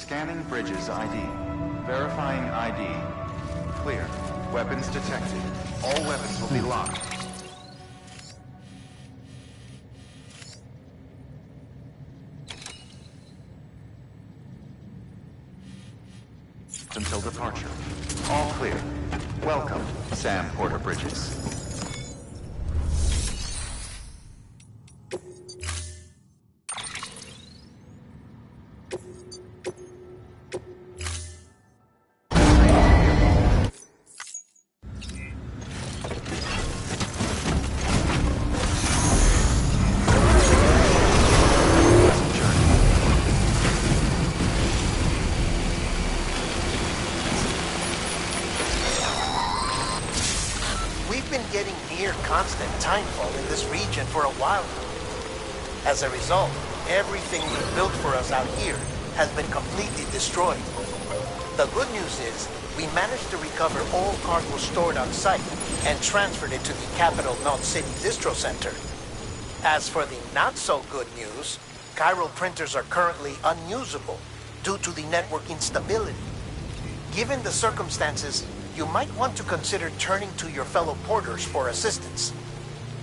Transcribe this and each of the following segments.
Scanning bridges ID. Verifying ID. Clear. Weapons detected. All weapons will be locked. Until departure. All clear. Welcome, Sam Porter Bridges. Constant timefall in this region for a while now. As a result, everything we built for us out here has been completely destroyed. The good news is, we managed to recover all cargo stored on site and transferred it to the Capital Knot City Distro Center. As for the not-so-good news, chiral printers are currently unusable due to the network instability. Given the circumstances, you might want to consider turning to your fellow porters for assistance.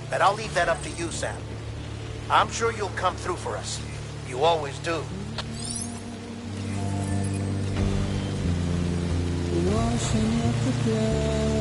But I'll leave that up to you, Sam. I'm sure you'll come through for us. You always do. Washing up the blood.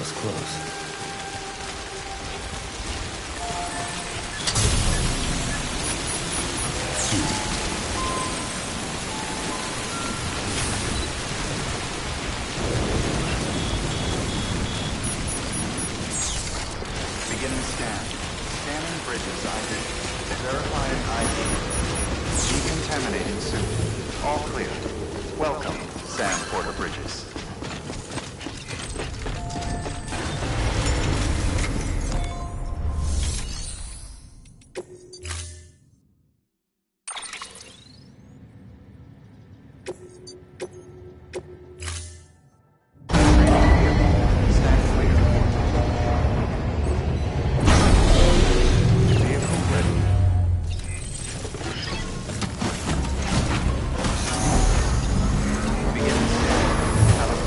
was close. Beginning scan. Scanning bridges ID. Verifying ID. Decontaminating suit. All clear. Welcome, Sam Porter Bridges. Stand clear. Vehicle ready. Beginning scan. Calibration.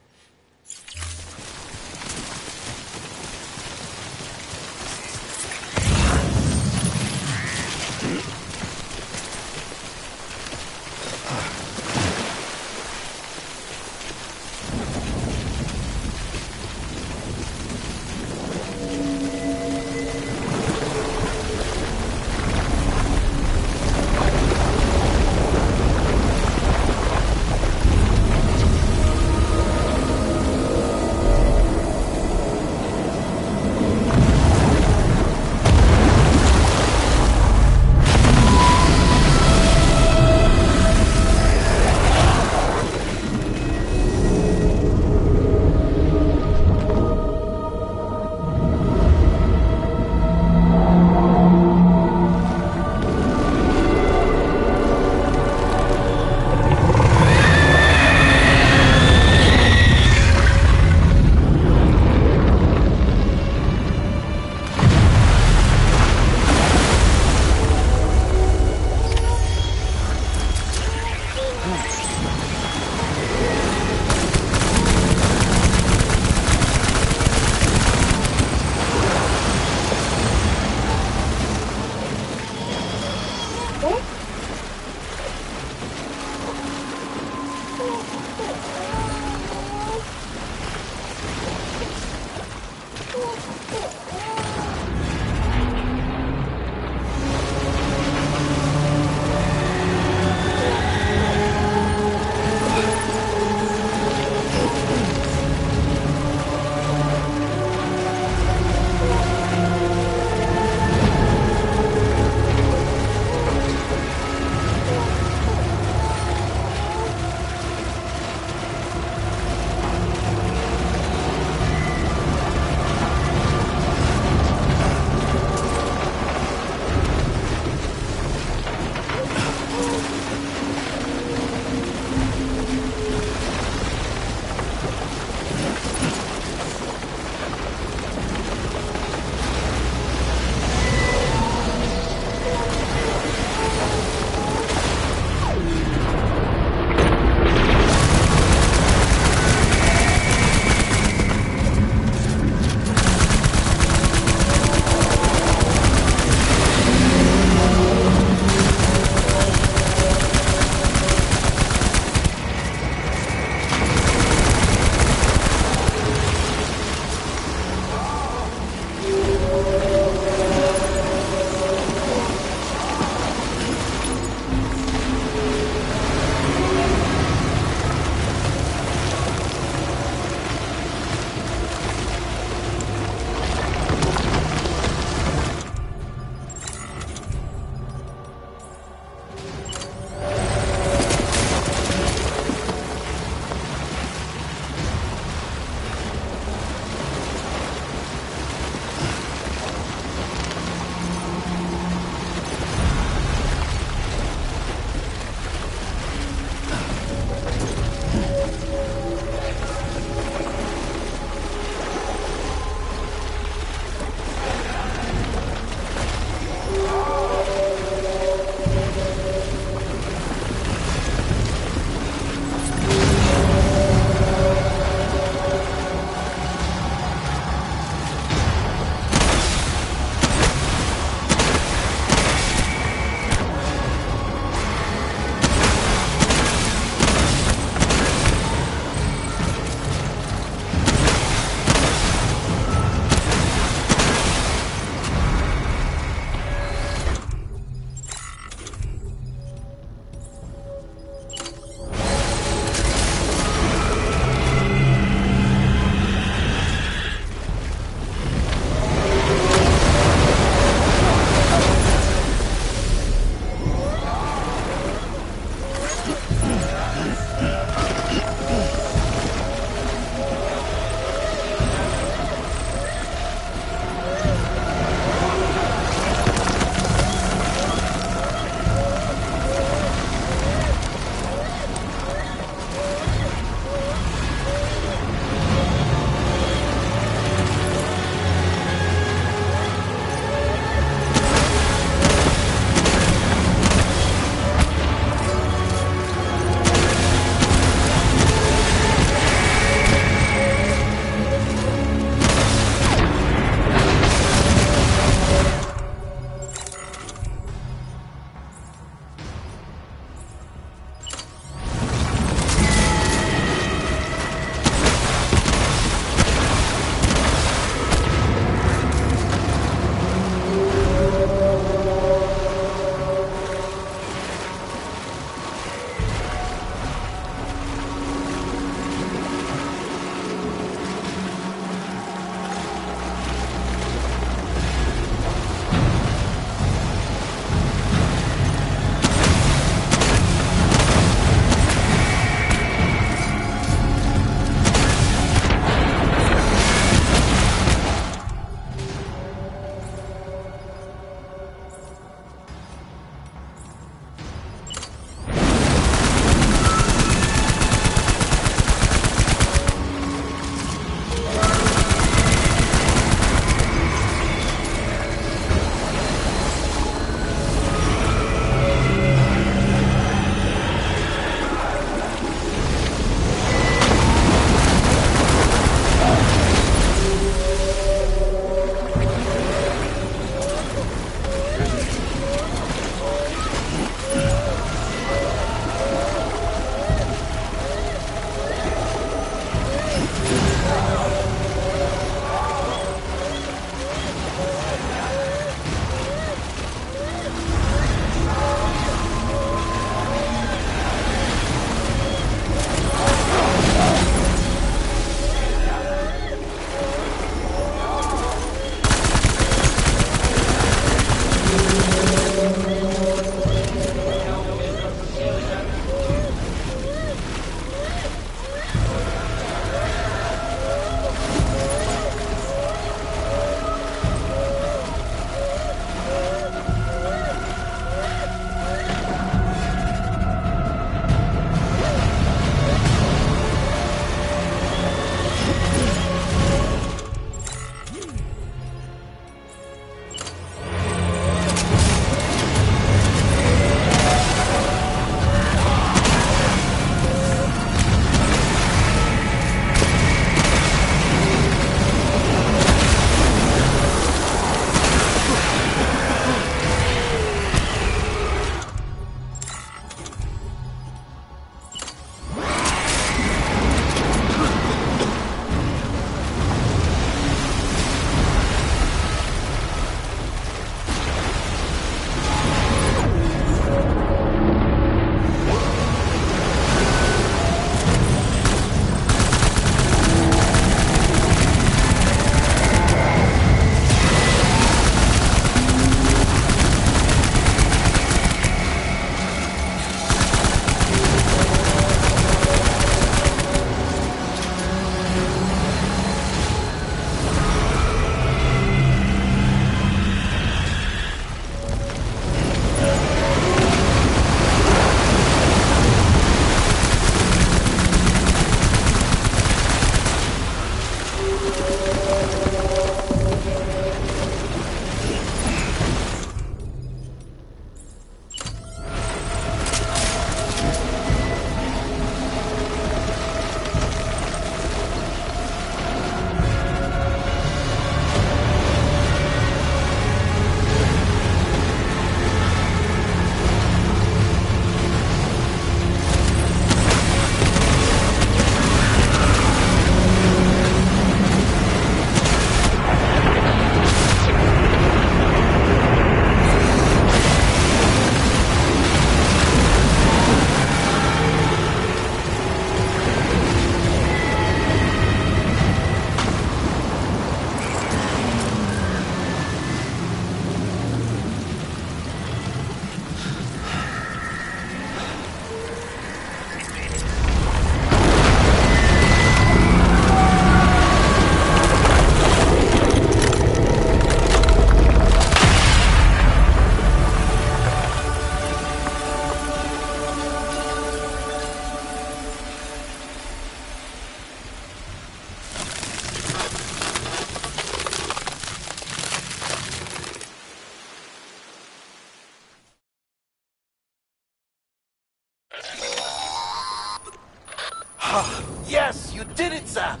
You did it, Sam!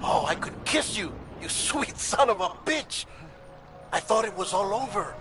Oh, I could kiss you, you sweet son of a bitch! I thought it was all over.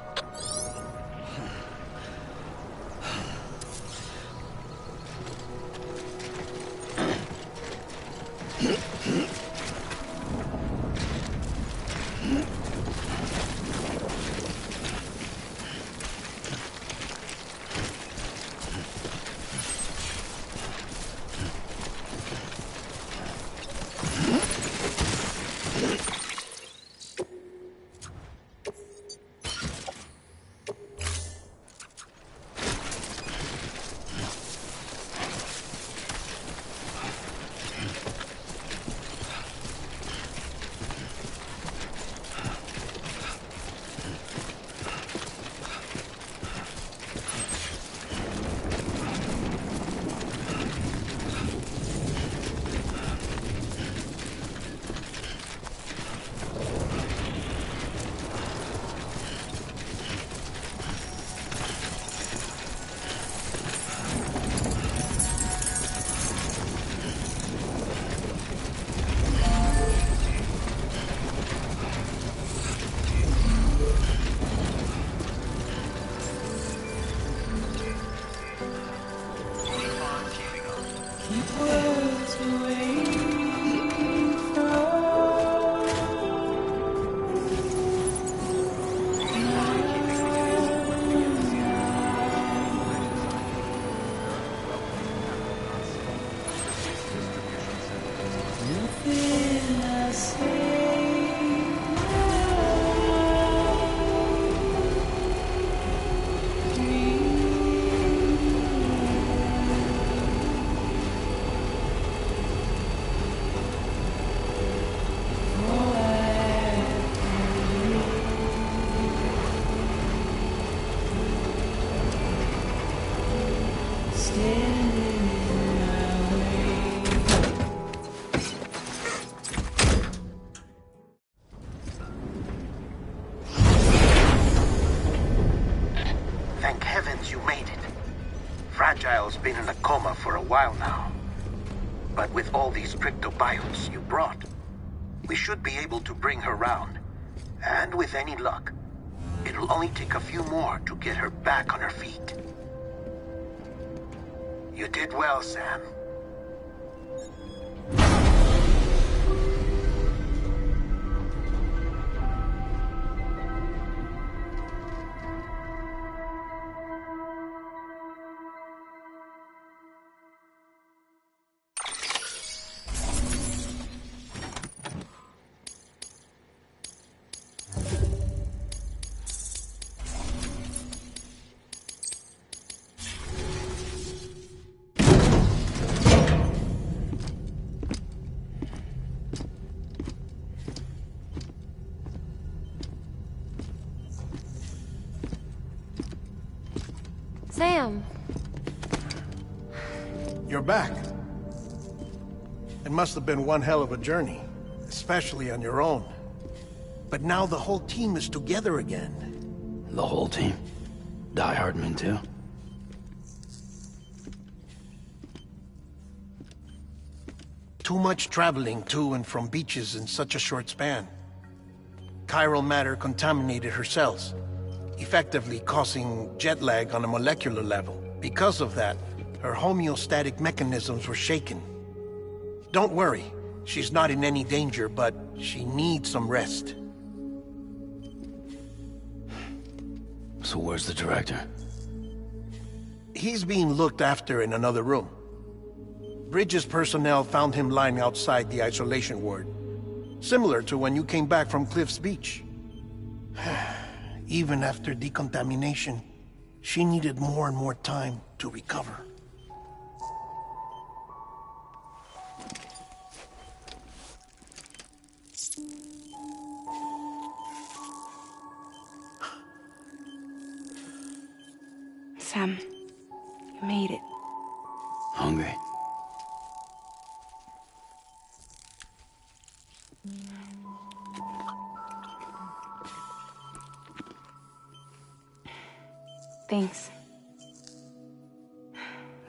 Thank heavens you made it. Fragile's been in a coma for a while now. But with all these cryptobiotes you brought, we should be able to bring her round. And with any luck, it'll only take a few more to get her back on her feet. You did well, Sam. Sam. You're back. It must have been one hell of a journey, especially on your own. But now the whole team is together again. The whole team? Die Hardman too? Too much traveling to and from beaches in such a short span. Chiral matter contaminated her cells, effectively causing jet lag on a molecular level. Because of that, her homeostatic mechanisms were shaken. Don't worry, she's not in any danger, but she needs some rest. So where's the director? He's being looked after in another room. Bridges personnel found him lying outside the isolation ward, similar to when you came back from Cliff's Beach. Even after decontamination, she needed more and more time to recover. Sam, you made it. Hungry? Thanks.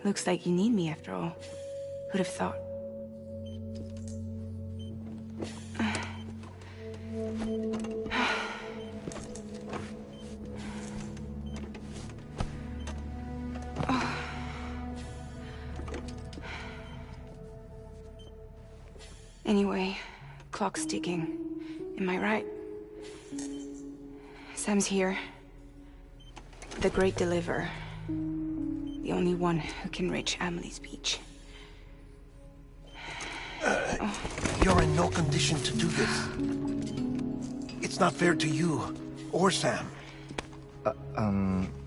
Looks like you need me after all. Who'd have thought? Anyway, clock's ticking. Am I right? Sam's here. The Great Deliverer. The only one who can reach Amelie's beach. You're in no condition to do this. It's not fair to you or Sam.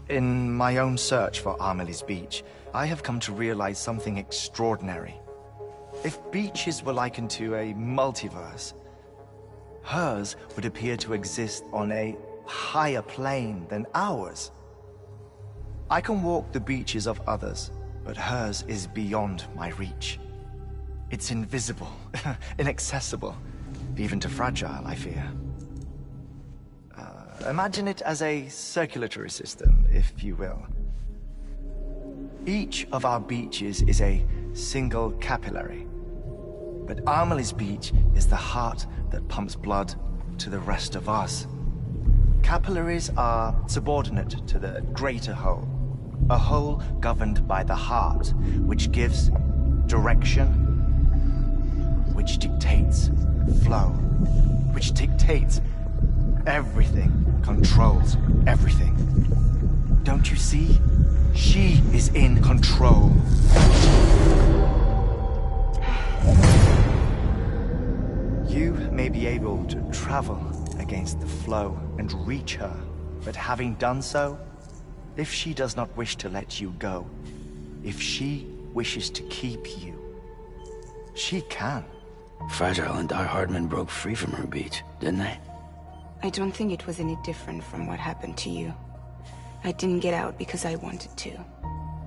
In my own search for Amelie's beach, I have come to realize something extraordinary. If beaches were likened to a multiverse, hers would appear to exist on a higher plane than ours. I can walk the beaches of others, but hers is beyond my reach. It's invisible, inaccessible, even to fragile, I fear. Imagine it as a circulatory system, if you will. Each of our beaches is a single capillary. But Amelie's beach is the heart that pumps blood to the rest of us. Capillaries are subordinate to the greater whole. A whole governed by the heart, which gives direction, which dictates flow, which dictates everything, controls everything. Don't you see? She is in control. You may be able to travel against the flow and reach her, but having done so, if she does not wish to let you go, if she wishes to keep you, she can. Fragile and Die Hardman broke free from her beach, didn't they? I don't think it was any different from what happened to you. I didn't get out because I wanted to.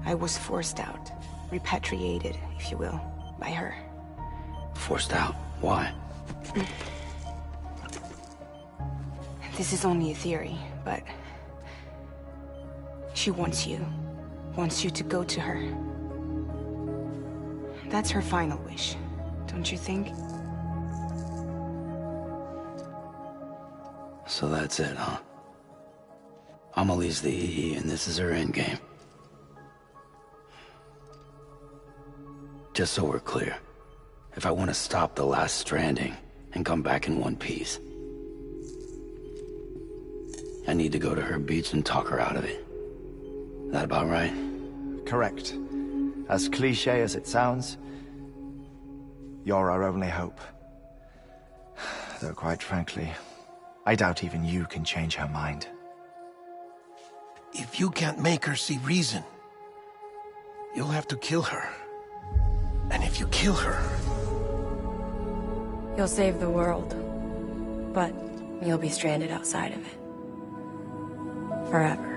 I was forced out. Repatriated, if you will, by her. Forced out? Why? This is only a theory, but... she wants you. Wants you to go to her. That's her final wish, don't you think? So that's it, huh? Amelie's the EE, and this is her endgame. Just so we're clear, if I want to stop the last stranding and come back in one piece, I need to go to her beach and talk her out of it. That about right? Correct. As cliché as it sounds, you're our only hope. Though quite frankly, I doubt even you can change her mind. If you can't make her see reason, you'll have to kill her. And if you kill her... You'll save the world, but you'll be stranded outside of it. Forever.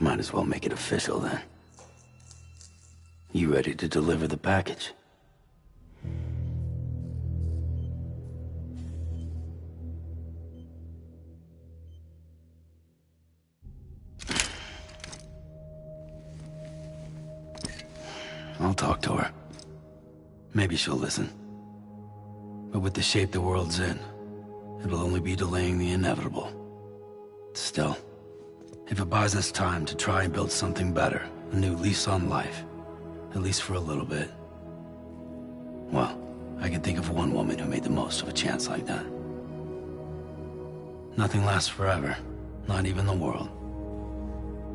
Might as well make it official then. You ready to deliver the package? I'll talk to her. Maybe she'll listen. But with the shape the world's in, it'll only be delaying the inevitable. Still, if it buys us time to try and build something better, a new lease on life, at least for a little bit, well, I can think of one woman who made the most of a chance like that. Nothing lasts forever, not even the world.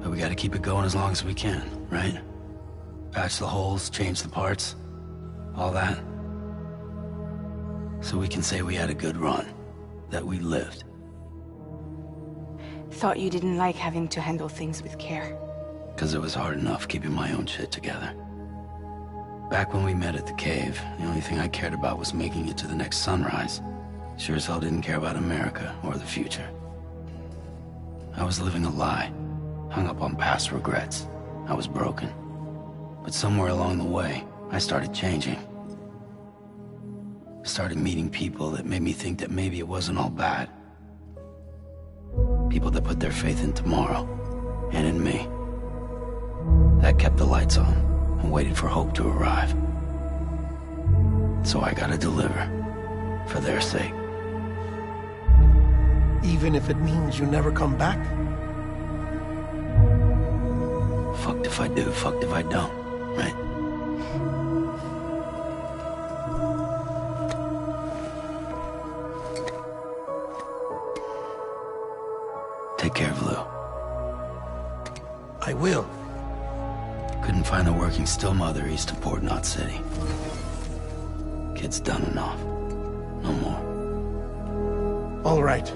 But we gotta keep it going as long as we can, right? Patch the holes, change the parts, all that. So we can say we had a good run, that we lived. Thought you didn't like having to handle things with care. 'Cause it was hard enough keeping my own shit together. Back when we met at the cave, the only thing I cared about was making it to the next sunrise. Sure as hell didn't care about America or the future. I was living a lie, hung up on past regrets. I was broken. But somewhere along the way, I started changing. I started meeting people that made me think that maybe it wasn't all bad. People that put their faith in tomorrow, and in me. That kept the lights on, and waited for hope to arrive. So I gotta deliver, for their sake. Even if it means you never come back? Fucked if I do, fucked if I don't, right? Take care of Lou. I will. Couldn't find a working still mother east of Port Knot City. Kid's done and off. No more. All right.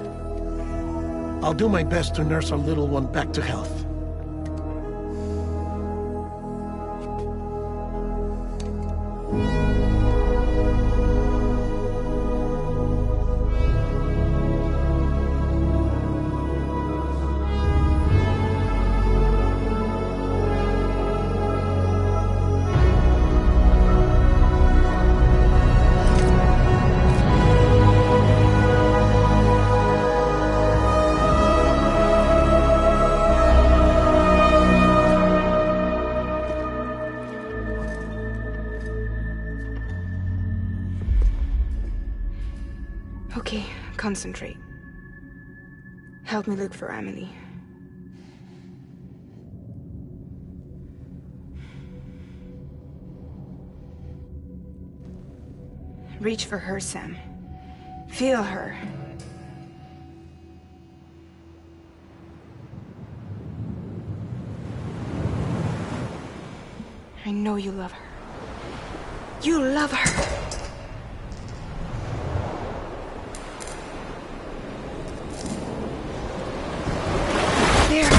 I'll do my best to nurse our little one back to health. Okay, concentrate. Help me look for Emily. Reach for her, Sam. Feel her. I know you love her. You love her! There!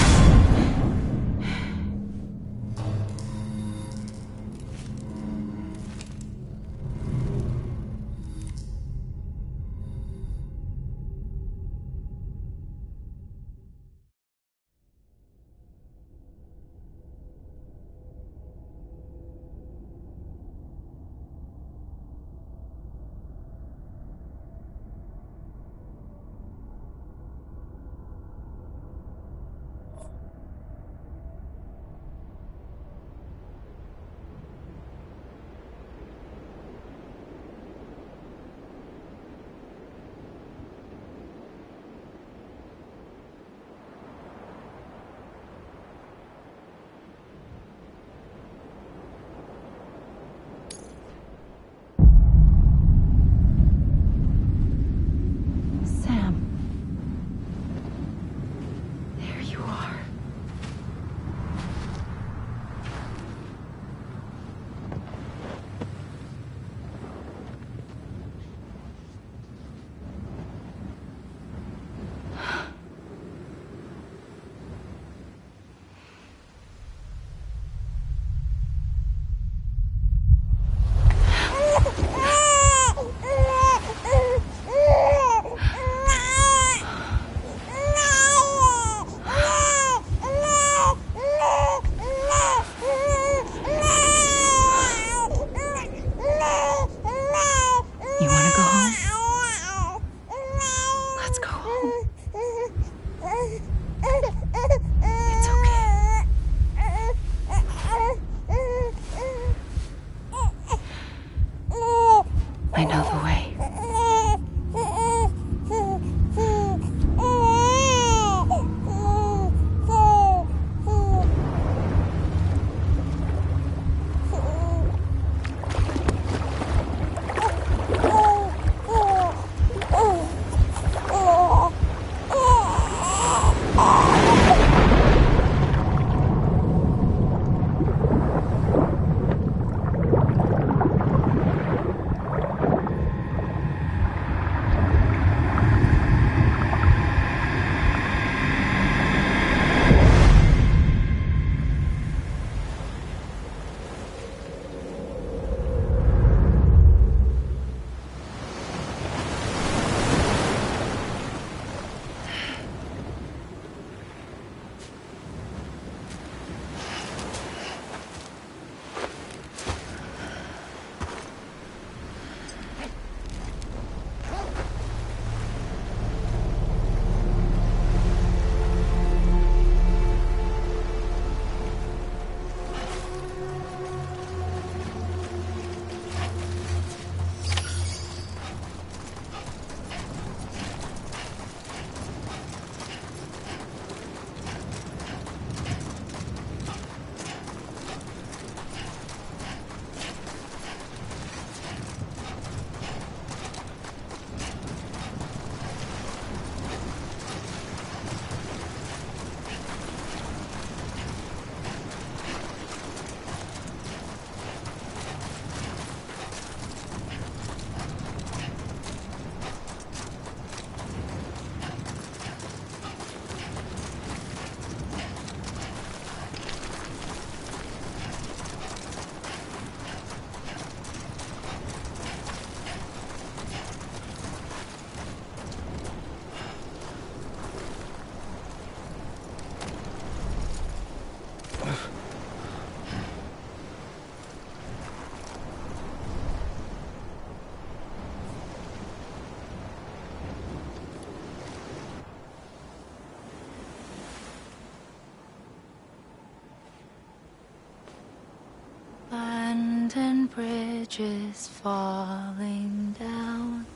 bridges falling down,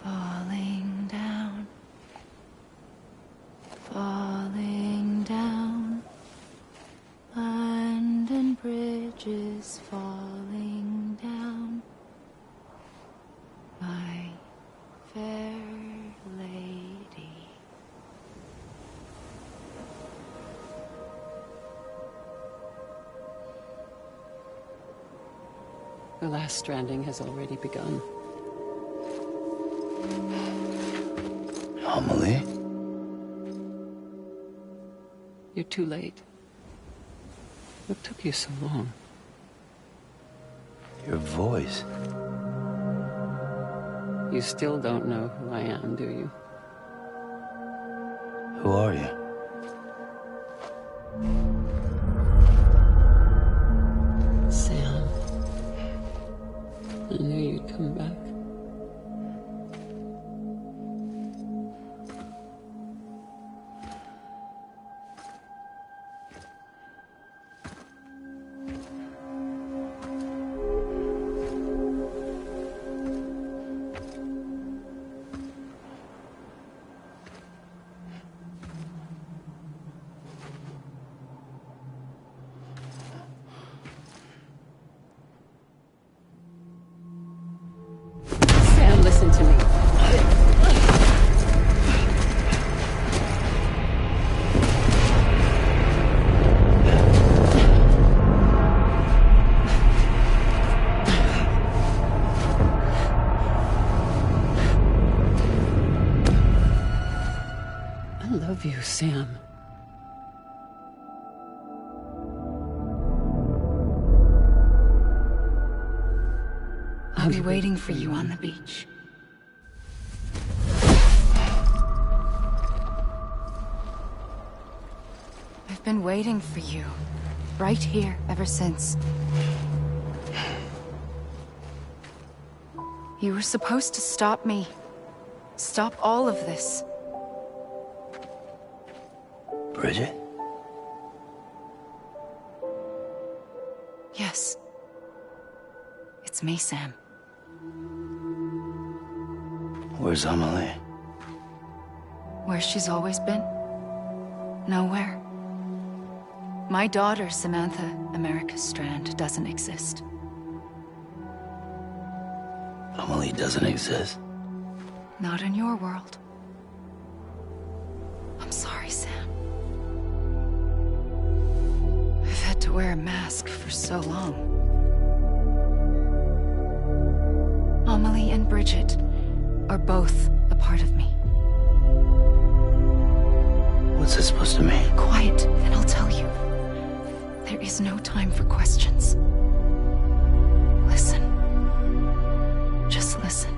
falling down, falling down. London bridges falling down, my fair lady. The last stranding has already begun. Amelie? You're too late. What took you so long? Your voice. You still don't know who I am, do you? Who are you? Sam. I knew you'd come back. Sam, listen to me. I love you, Sam. I'll be waiting for you on the beach. I've been waiting for you, right here, ever since. You were supposed to stop me. Stop all of this. Bridget? Yes. It's me, Sam. Where's Amelie? Where she's always been. Nowhere. My daughter, Samantha America Strand, doesn't exist. Amelie doesn't exist. Not in your world. I'm sorry, Sam. I've had to wear a mask for so long. Amelie and Bridget are both a part of me. What's this supposed to mean? Quiet, and I'll tell you. There is no time for questions. Listen. Just listen.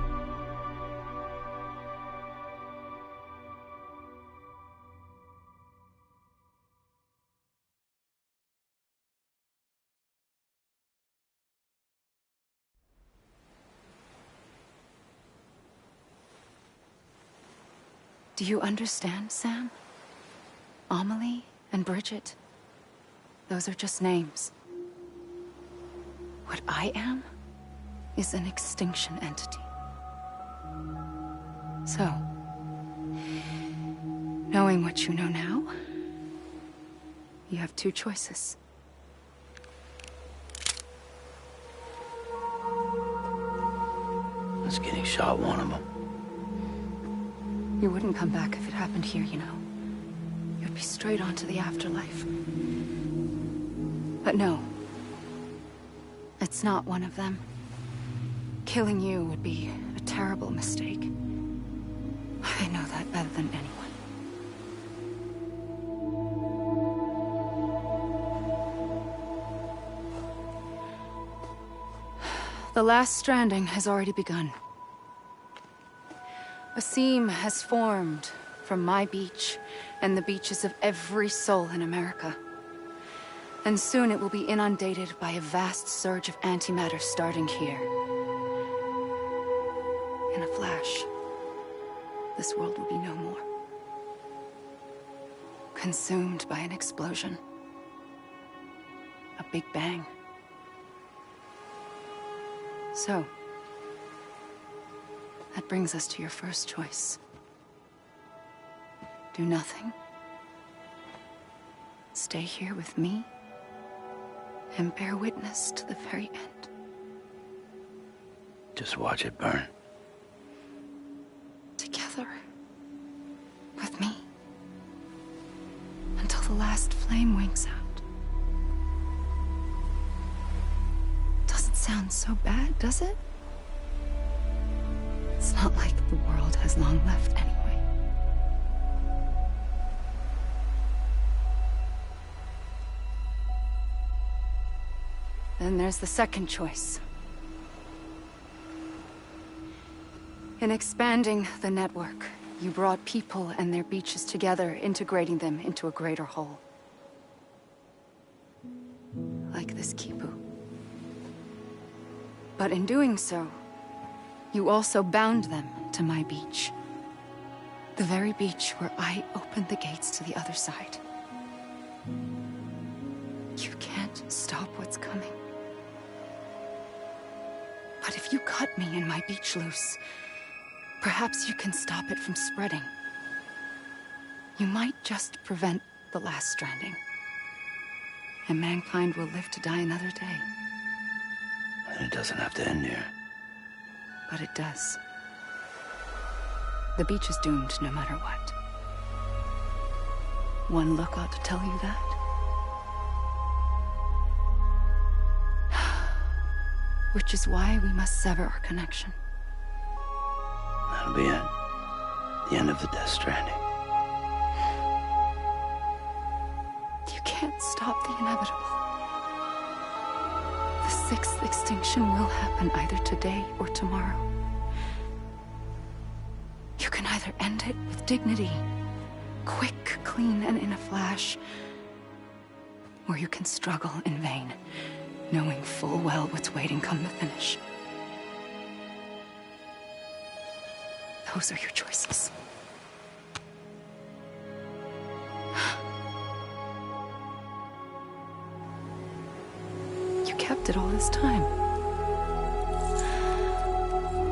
Do you understand, Sam? Amelie and Bridget, those are just names. What I am is an extinction entity. So, knowing what you know now, you have two choices. Is getting shot one of them? You wouldn't come back if it happened here, you know. You'd be straight on to the afterlife. But no. It's not one of them. Killing you would be a terrible mistake. I know that better than anyone. The last stranding has already begun. A seam has formed from my beach and the beaches of every soul in America. And soon it will be inundated by a vast surge of antimatter starting here. In a flash, this world will be no more. Consumed by an explosion. A big bang. So, that brings us to your first choice. Do nothing. Stay here with me and bear witness to the very end. Just watch it burn. Together. With me. Until the last flame winks out. Doesn't sound so bad, does it? It's not like the world has long left anyway. Then there's the second choice. In expanding the network, you brought people and their beaches together, integrating them into a greater whole. Like this Kipu. But in doing so, you also bound them to my beach. The very beach where I opened the gates to the other side. You can't stop what's coming. But if you cut me and my beach loose, perhaps you can stop it from spreading. You might just prevent the last stranding. And mankind will live to die another day. And it doesn't have to end here. But it does. The beach is doomed no matter what. One look ought to tell you that. Which is why we must sever our connection. That'll be it. The end of the Death Stranding. You can't stop the inevitable. The sixth extinction will happen either today or tomorrow. You can either end it with dignity, quick, clean, and in a flash, or you can struggle in vain, knowing full well what's waiting come the finish. Those are your choices. You kept it all this time.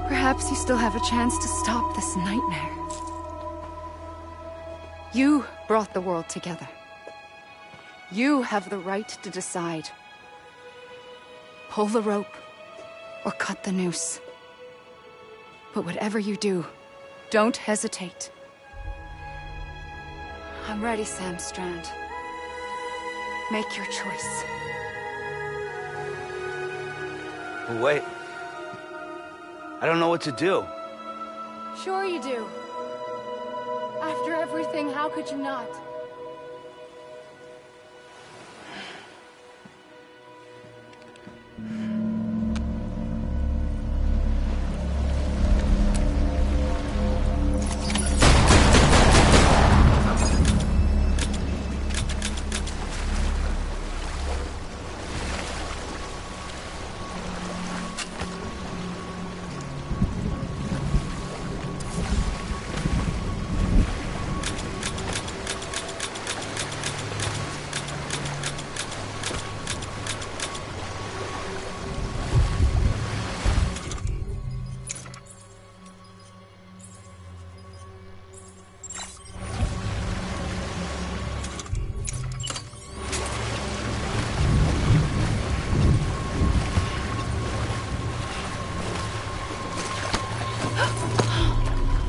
Perhaps you still have a chance to stop this nightmare. You brought the world together. You have the right to decide. Pull the rope, or cut the noose. But whatever you do, don't hesitate. I'm ready, Sam Strand. Make your choice. But wait. I don't know what to do. Sure you do. After everything, how could you not?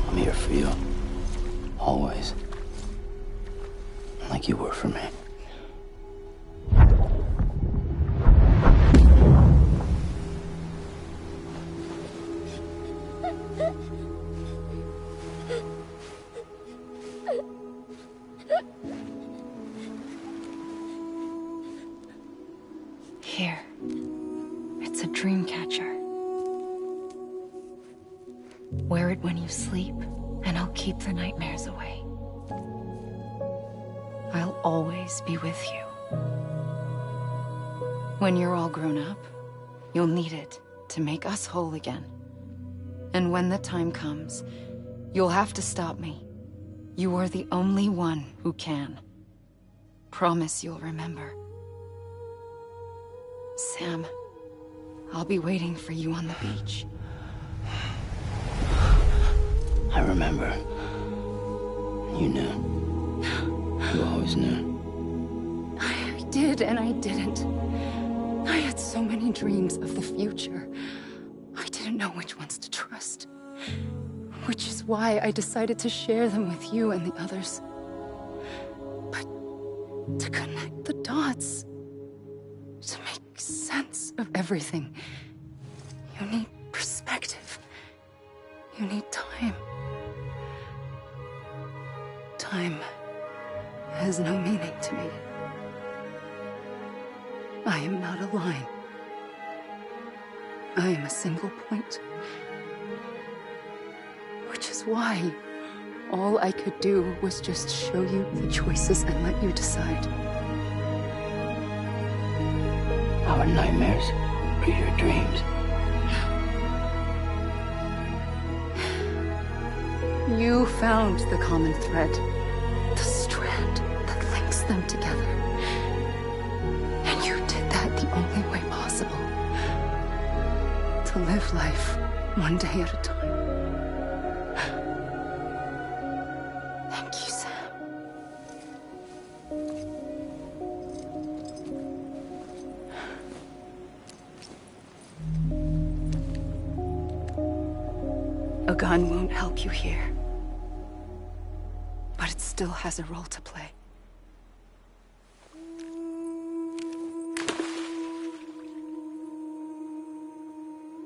I'm here for you. Always. Like you were for me. Here. It's a dream catcher. Wear it when you sleep, and I'll keep the nightmares away. I'll always be with you. When you're all grown up, you'll need it to make us whole again. And when the time comes, you'll have to stop me. You are the only one who can. Promise you'll remember. Sam, I'll be waiting for you on the beach. I remember. You knew. You always knew. I did and I didn't. I had so many dreams of the future. I didn't know which ones to trust. Which is why I decided to share them with you and the others. But to connect the dots, to make sense of everything, you need perspective. You need time. Time has no meaning to me. I am not a line. I am a single point. Which is why all I could do was just show you the choices and let you decide. Our nightmares are your dreams. You found the common thread, the strand that links them together. And you did that the only way possible. To live life one day at a time. Thank you, Sam. A gun won't help you here. But it still has a role to play.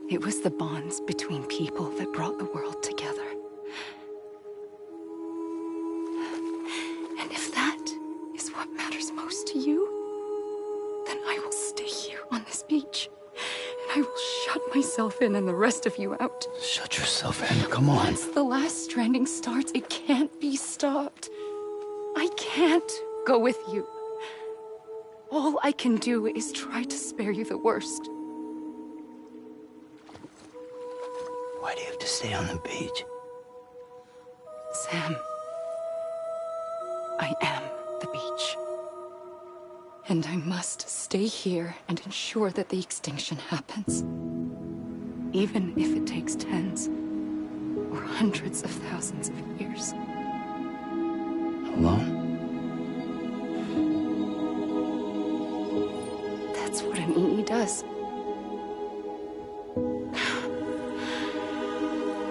It was the bonds between people that brought the world together. And if that is what matters most to you, then I will stay here on this beach. And I will shut myself in and the rest of you out. Shut yourself in, come on. Once the last stranding starts, it can't be stopped. I can't go with you. All I can do is try to spare you the worst. Why do you have to stay on the beach? Sam, I am the beach. And I must stay here and ensure that the extinction happens. Even if it takes tens or hundreds of thousands of years. Alone? That's what an EE does.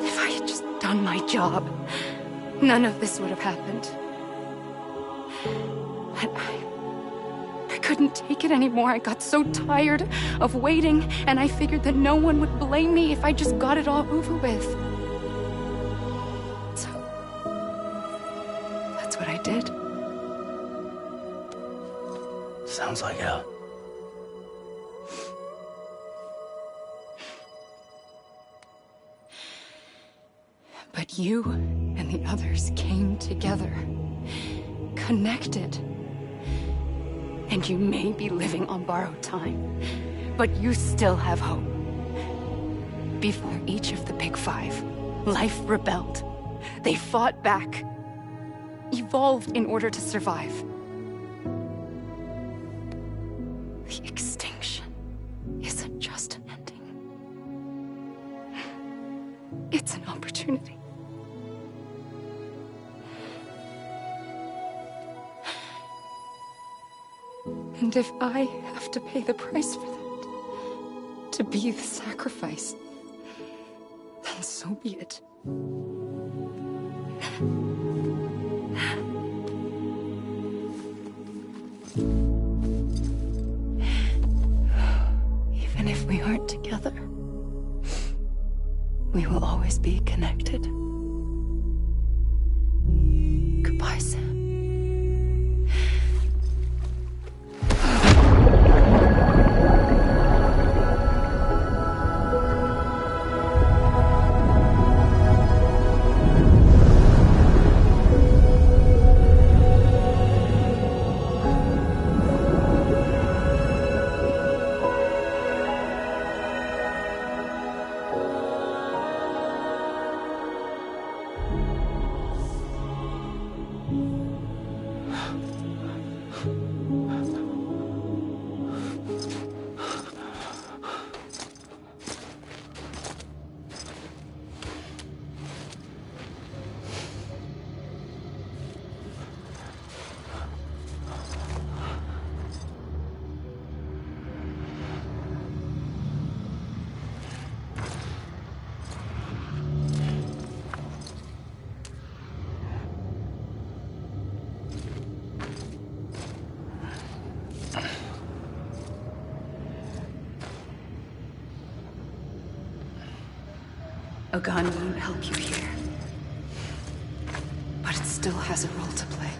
If I had just done my job, none of this would have happened. But I couldn't take it anymore. I got so tired of waiting, and I figured that no one would blame me if I just got it all over with. So, that's what I did. Sounds like hell. But you and the others came together, connected. And you may be living on borrowed time, but you still have hope. Before each of the Big Five, life rebelled. They fought back, evolved in order to survive. The extinction isn't just an ending. It's an opportunity. And if I have to pay the price for that, to be the sacrifice, then so be it. Even if we aren't together, we will always be connected. Goodbye, Sam. A gun won't help you here. But it still has a role to play.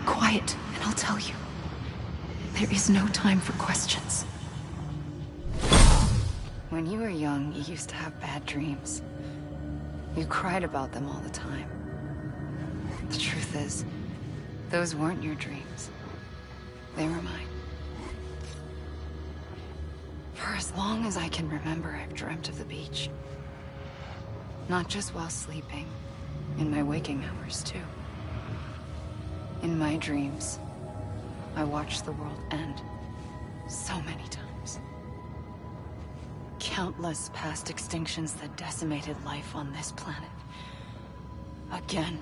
Quiet, and I'll tell you. There is no time for questions. When you were young, you used to have bad dreams. You cried about them all the time. The truth is, those weren't your dreams. They were mine. For as long as I can remember, I've dreamt of the beach. Not just while sleeping, in my waking hours, too. In my dreams, I watched the world end so many times. Countless past extinctions that decimated life on this planet. Again,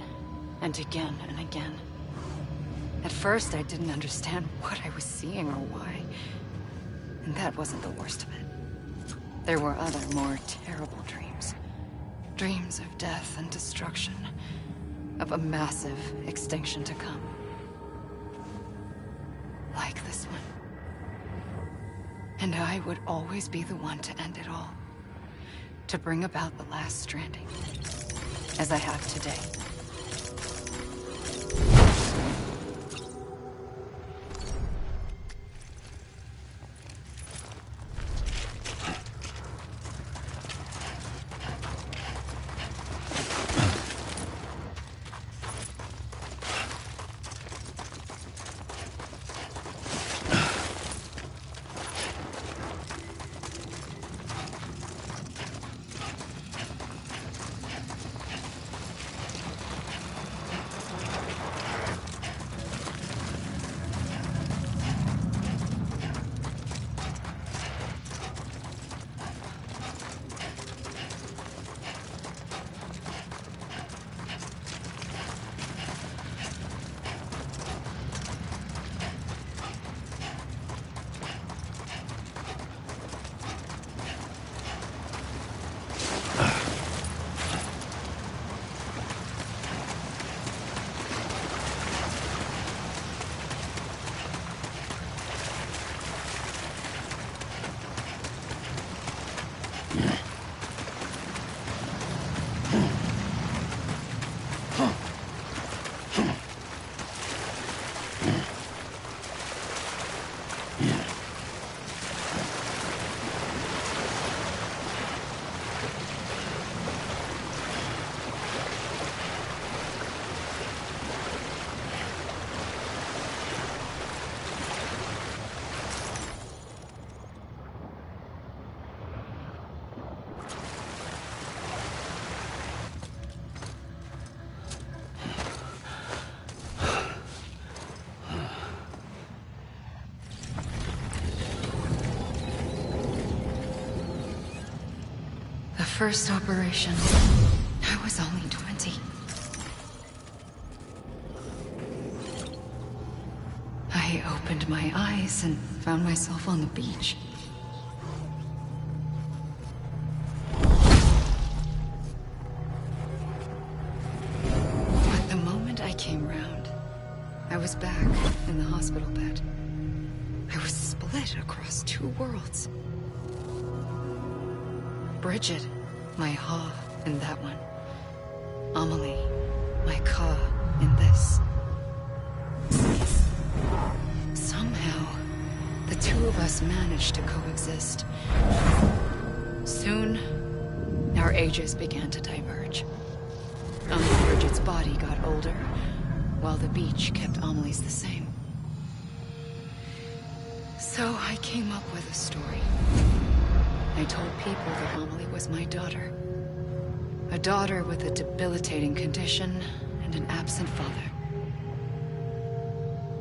and again, and again. At first, I didn't understand what I was seeing or why. And that wasn't the worst of it. There were other, more terrible dreams. Dreams of death and destruction. Of a massive extinction to come. Like this one. And I would always be the one to end it all. To bring about the last stranding. As I have today. first operation, I was only 20. I opened my eyes and found myself on the beach. But the moment I came round, I was back in the hospital bed. I was split across two worlds. Bridget, my Ha in that one. Amelie, my Ka in this. Somehow, the two of us managed to coexist. Soon, our ages began to diverge. Bridget's body got older, while the beach kept Amelie's the same. So I came up with a story. I told people that Amelie was my daughter. A daughter with a debilitating condition and an absent father.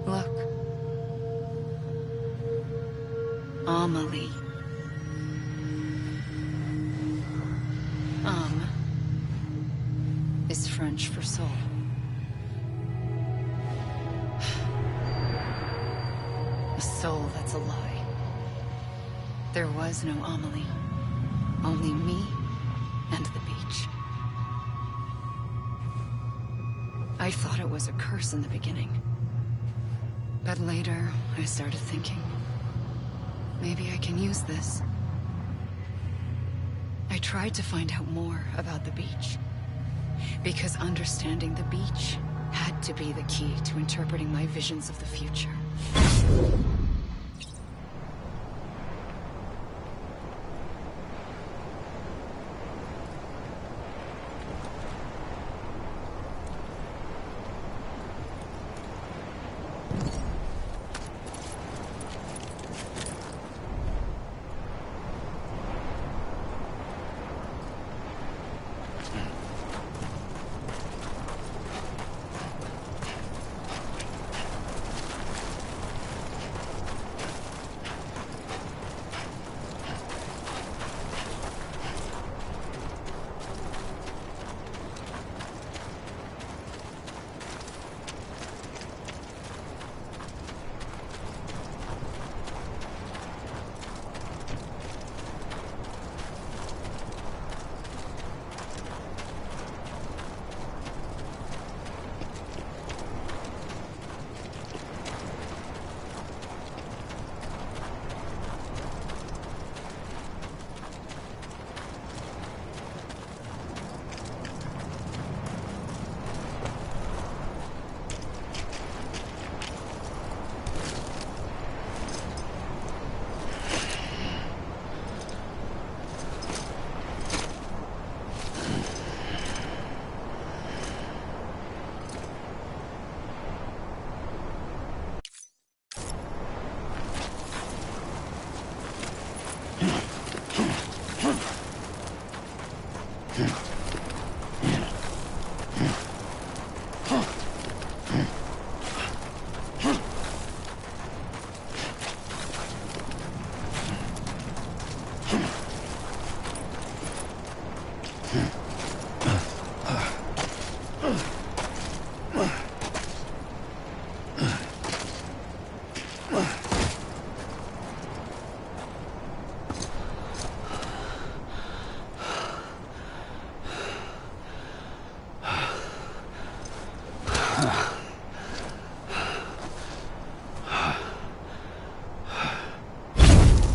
Look. Amelie. Is French for soul. A soul that's a lie. There was no Amelie. Only me and the beach. I thought it was a curse in the beginning. But later, I started thinking, maybe I can use this. I tried to find out more about the beach. Because understanding the beach had to be the key to interpreting my visions of the future.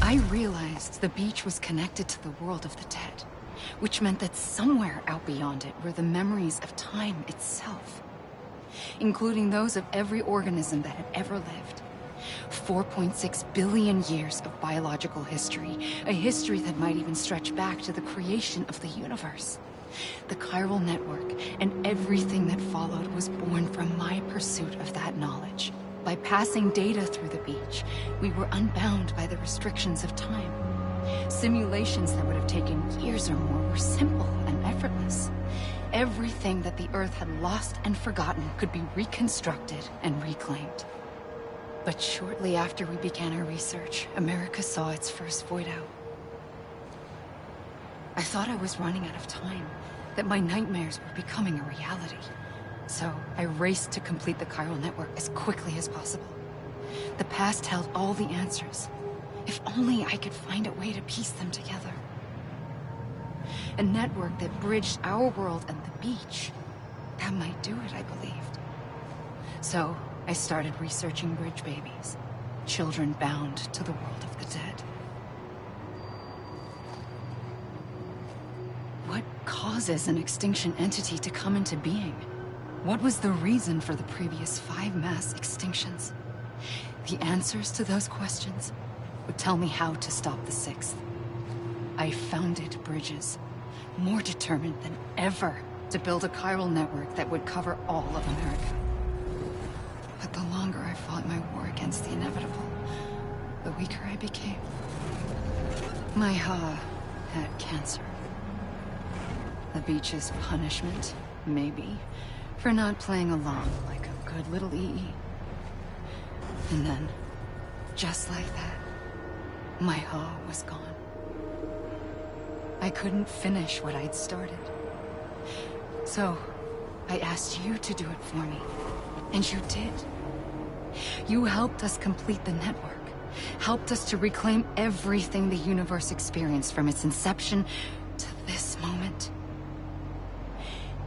I realized the beach was connected to the world of the dead, which meant that somewhere out beyond it were the memories of time itself, including those of every organism that had ever lived. 4.6 billion years of biological history, a history that might even stretch back to the creation of the universe. The chiral network and everything that followed was born from my pursuit of that knowledge. By passing data through the beach, we were unbound by the restrictions of time. Simulations that would have taken years or more were simple and effortless. Everything that the Earth had lost and forgotten could be reconstructed and reclaimed. But shortly after we began our research, America saw its first void out. I thought I was running out of time, that my nightmares were becoming a reality. So I raced to complete the chiral network as quickly as possible. The past held all the answers. If only I could find a way to piece them together. A network that bridged our world and the beach. That might do it, I believed. So I started researching bridge babies. Children bound to the world of the dead. What causes an extinction entity to come into being? What was the reason for the previous 5 mass extinctions? The answers to those questions would tell me how to stop the 6th. I founded bridges, more determined than ever to build a chiral network that would cover all of America. But the longer I fought my war against the inevitable, the weaker I became. My Ha had cancer. The beach's punishment, maybe, for not playing along like a good little EE. And then, just like that, my Ha was gone. I couldn't finish what I'd started. So, I asked you to do it for me. And you did. You helped us complete the network. Helped us to reclaim everything the universe experienced from its inception to this moment.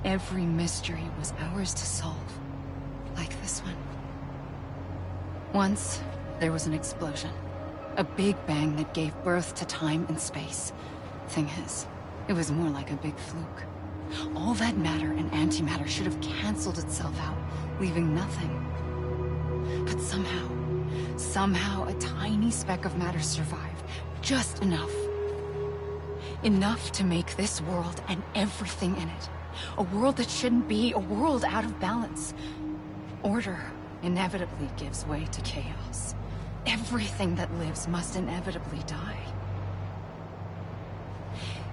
Every mystery was ours to solve. Like this one. Once, there was an explosion. A big bang that gave birth to time and space. Thing is, it was more like a big fluke. All that matter and antimatter should have canceled itself out, leaving nothing. But somehow a tiny speck of matter survived. Just enough. Enough to make this world and everything in it. A world that shouldn't be, a world out of balance. Order inevitably gives way to chaos. Everything that lives must inevitably die.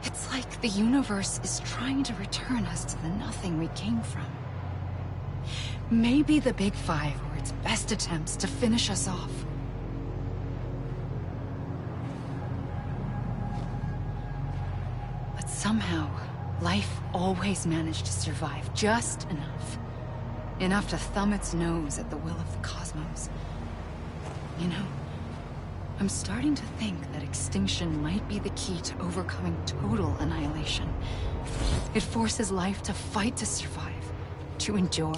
It's like the universe is trying to return us to the nothing we came from. Maybe the Big Five were its best attempts to finish us off. But somehow, life always managed to survive just enough. Enough to thumb its nose at the will of the cosmos. You know, I'm starting to think that extinction might be the key to overcoming total annihilation. It forces life to fight to survive, to endure.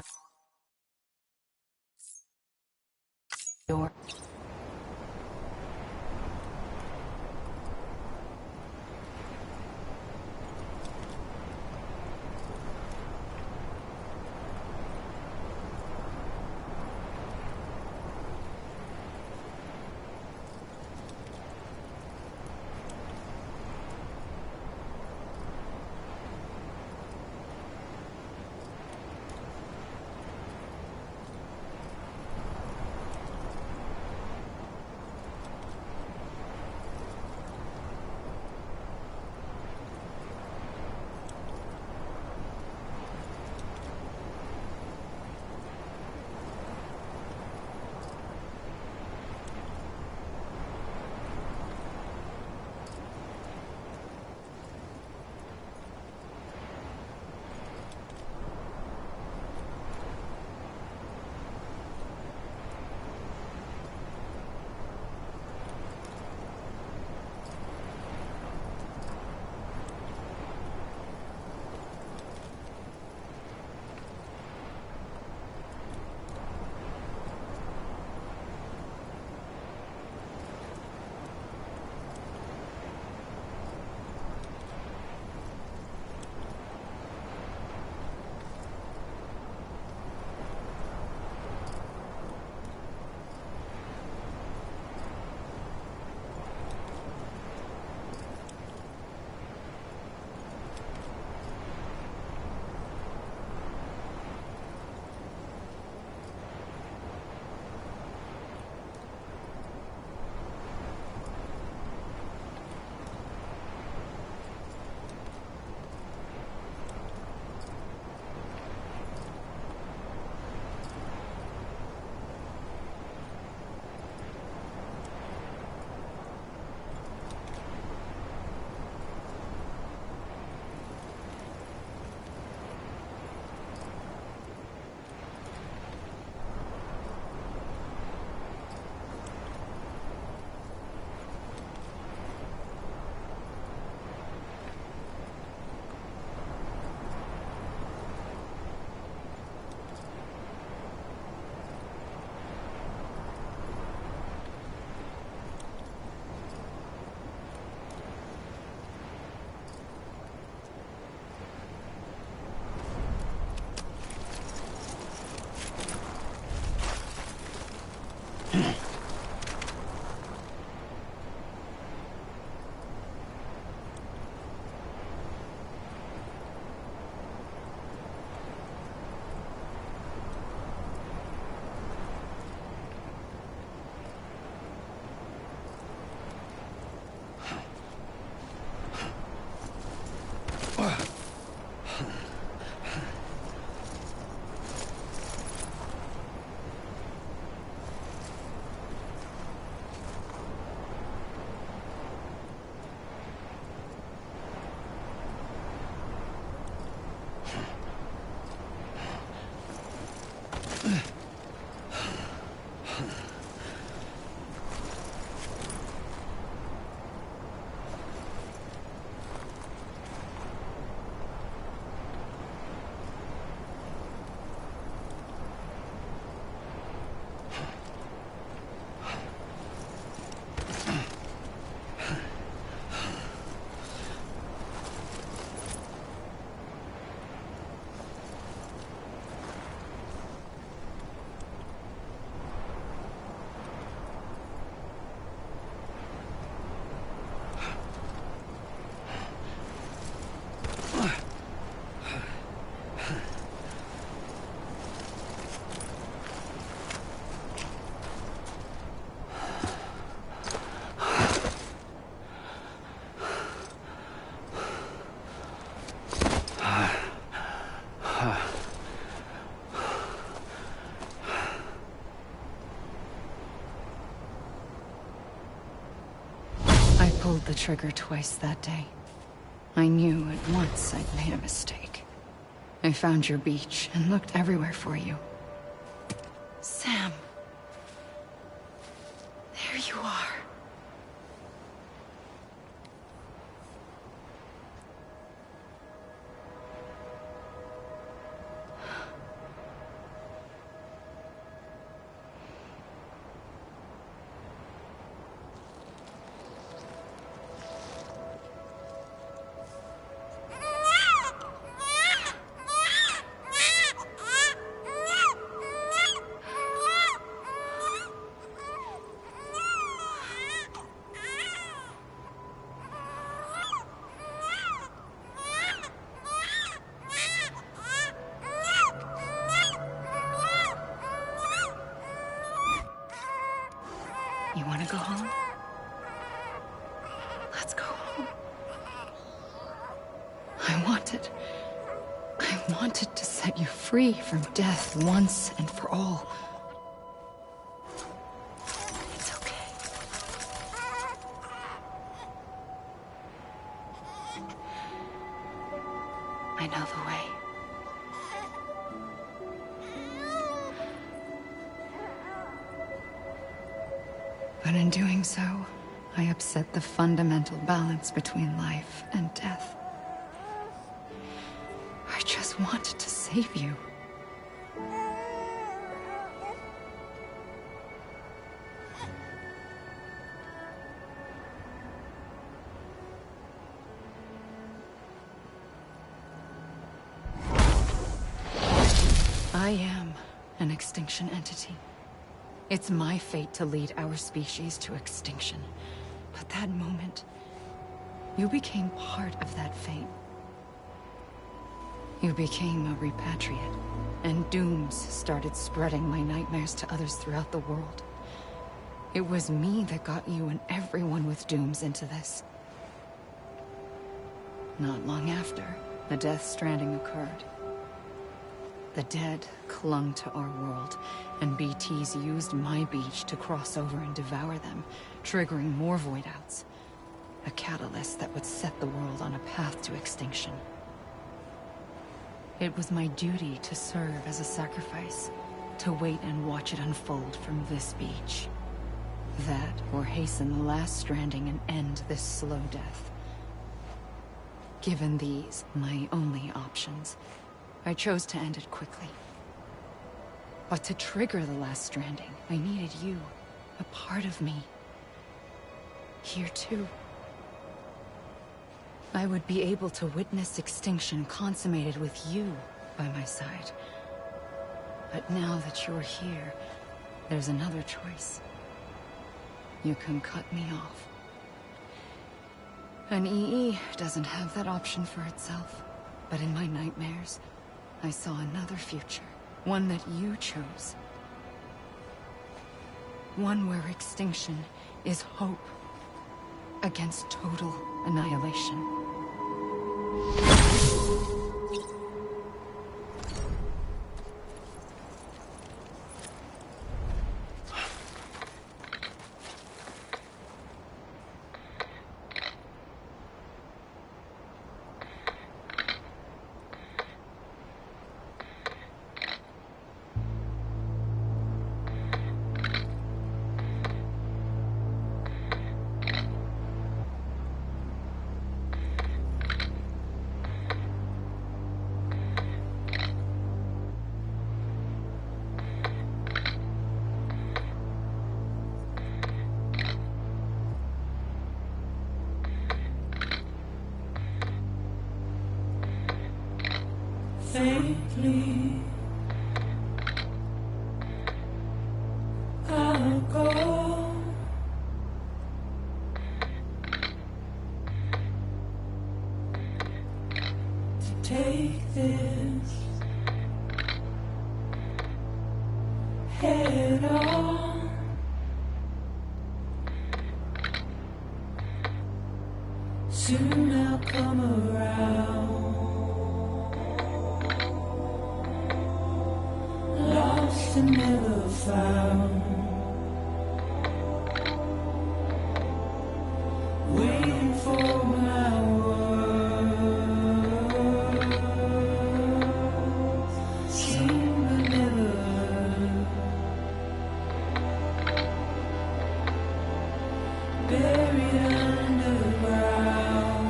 I pulled the trigger twice that day. I knew at once I'd made a mistake. I found your beach and looked everywhere for you. Sam. There you are. You want to go home? Let's go home. I wanted to set you free from death once and for all. It's okay. I know the way. But in doing so, I upset the fundamental balance between life and death. I just wanted to save you. I am an extinction entity. It's my fate to lead our species to extinction. But that moment, you became part of that fate. You became a repatriate, and dooms started spreading my nightmares to others throughout the world. It was me that got you and everyone with dooms into this. Not long after, the Death Stranding occurred. The dead clung to our world, and BTs used my beach to cross over and devour them, triggering more void outs. A catalyst that would set the world on a path to extinction. It was my duty to serve as a sacrifice, to wait and watch it unfold from this beach. That, or hasten the last stranding and end this slow death. Given these, my only options, I chose to end it quickly. But to trigger the last stranding, I needed you, a part of me. Here too. I would be able to witness extinction consummated with you by my side. But now that you're here, there's another choice. You can cut me off. An EE doesn't have that option for itself. But in my nightmares, I saw another future. One that you chose. One where extinction is hope against total annihilation. softly. I'll go. To take this head on. Soon I'll come around. Lost and never found. Waiting for my words. Seem to never learn. Buried underground.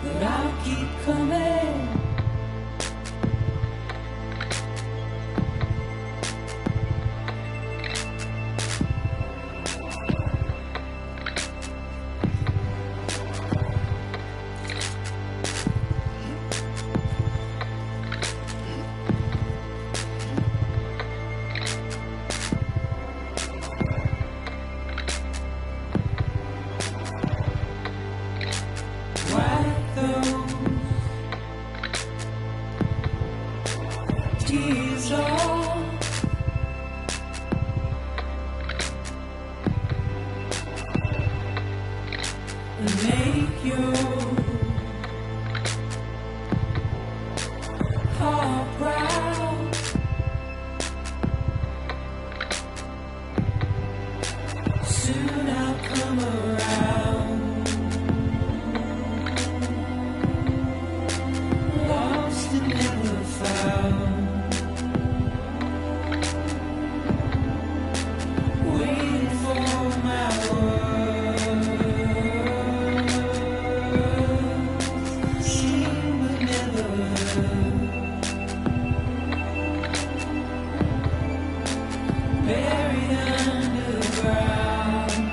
But I'll keep coming. Wipe those tears off. And make your heart proud. Soon I'll come around. Lost and never found. Waiting for my words. Seen but never heard. Buried underground.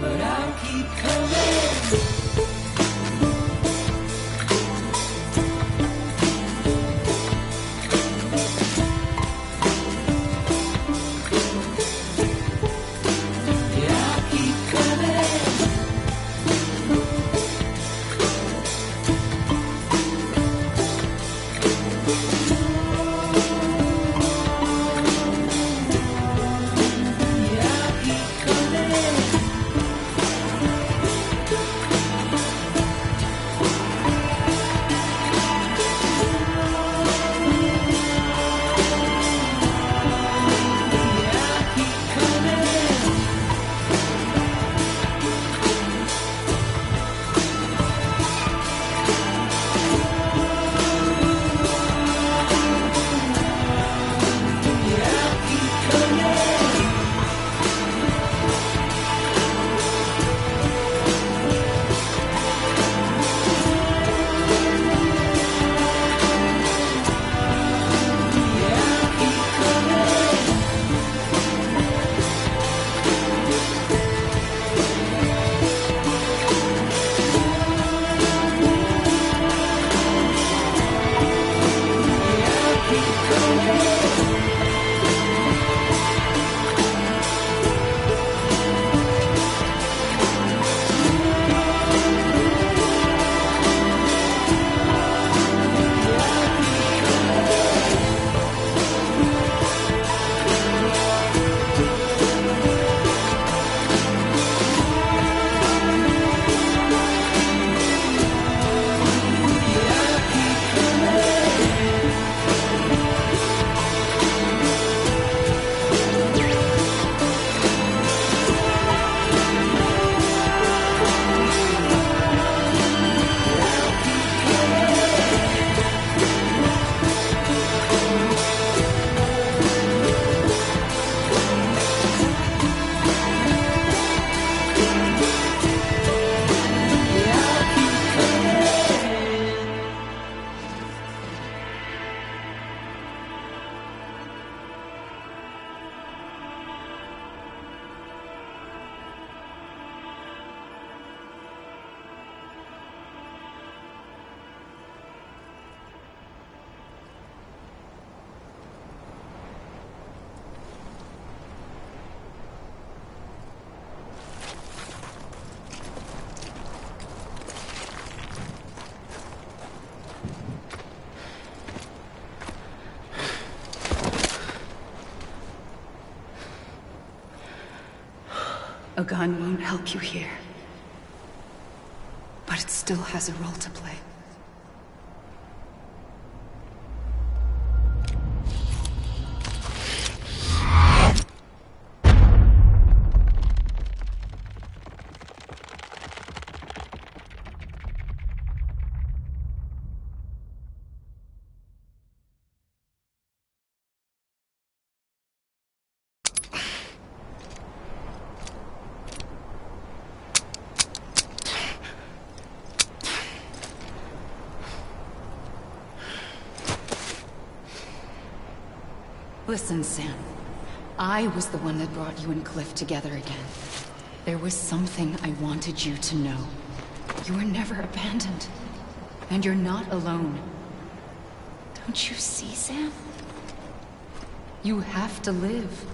But I'll keep coming. Yeah, I'll keep coming. Yeah, I'll keep coming. Yeah, I'll keep coming. gun won't help you here. But it still has a role to play. Listen, Sam. I was the one that brought you and Cliff together again. There was something I wanted you to know. You were never abandoned. And you're not alone. Don't you see, Sam? You have to live.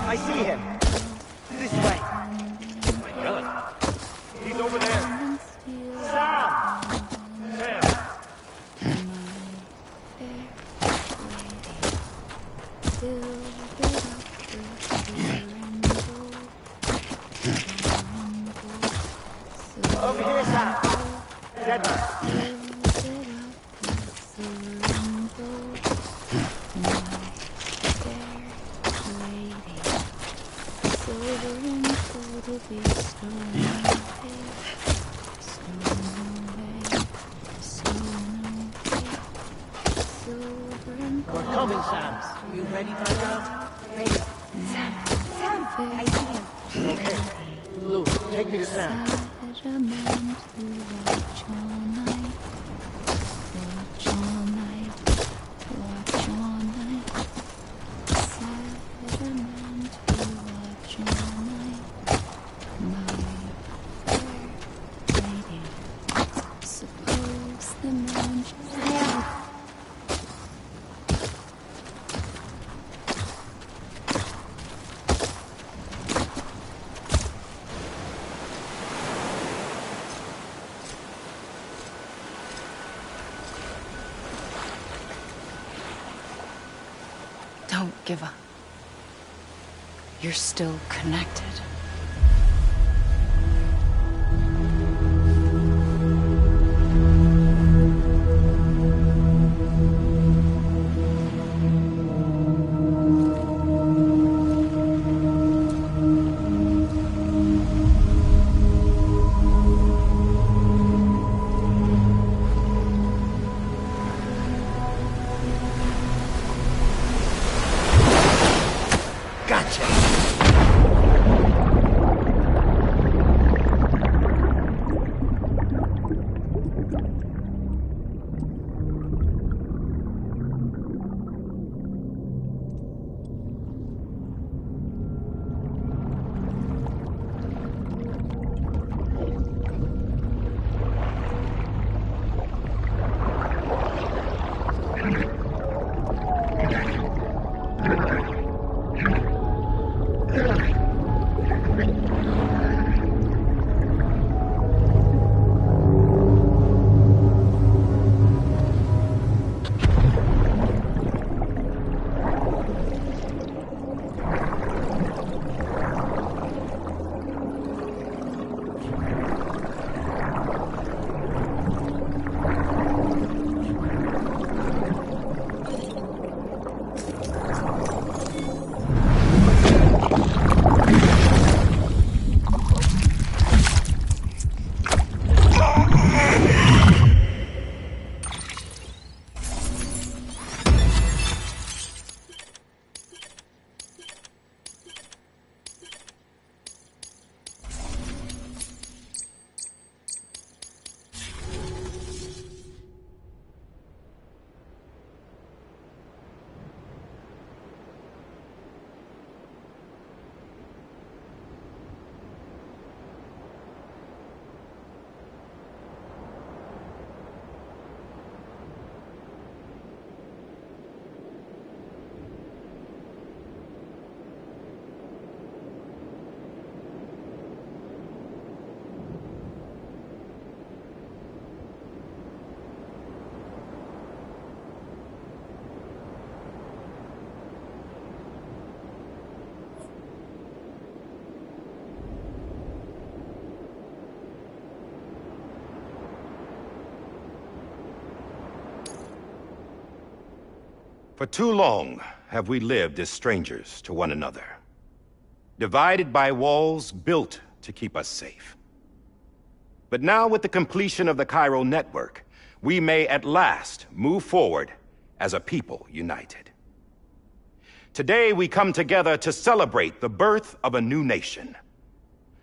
I see him. This way. Oh my God. He's over there. Sam! Sam! Over here, Sam. Dead man. We're coming, Sam. You ready, my girl? Ready. Sam! Sam! I see him. Okay. Lou, take me to Sam. Don't give up. You're still connected. For too long have we lived as strangers to one another, divided by walls built to keep us safe. But now, with the completion of the Cairo network, we may at last move forward as a people united. Today, we come together to celebrate the birth of a new nation.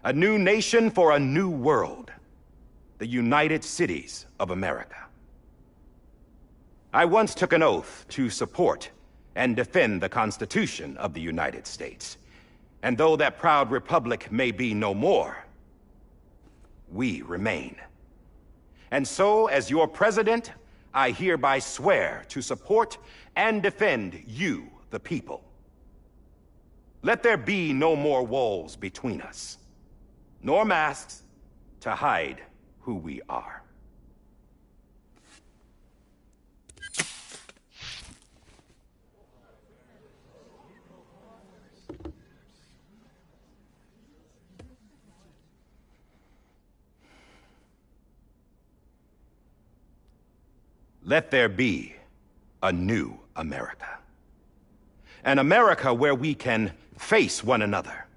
A new nation for a new world. The United Cities of America. I once took an oath to support and defend the Constitution of the United States. And though that proud republic may be no more, we remain. And so, as your president, I hereby swear to support and defend you, the people. Let there be no more walls between us, nor masks to hide who we are. Let there be a new America. An America where we can face one another,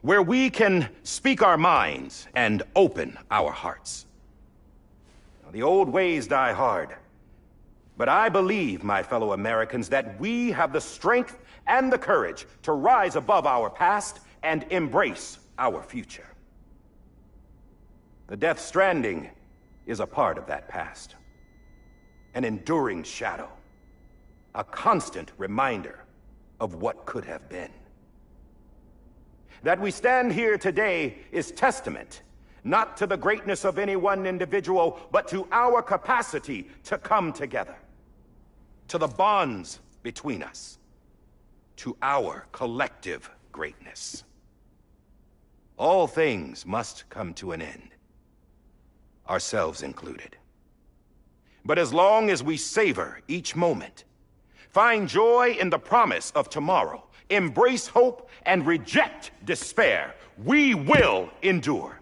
where we can speak our minds and open our hearts. Now, the old ways die hard, but I believe, my fellow Americans, that we have the strength and the courage to rise above our past and embrace our future. The Death Stranding is a part of that past. An enduring shadow, a constant reminder of what could have been. That we stand here today is testament, not to the greatness of any one individual, but to our capacity to come together, to the bonds between us, to our collective greatness. All things must come to an end, ourselves included. But as long as we savor each moment, find joy in the promise of tomorrow, embrace hope, and reject despair, we will endure.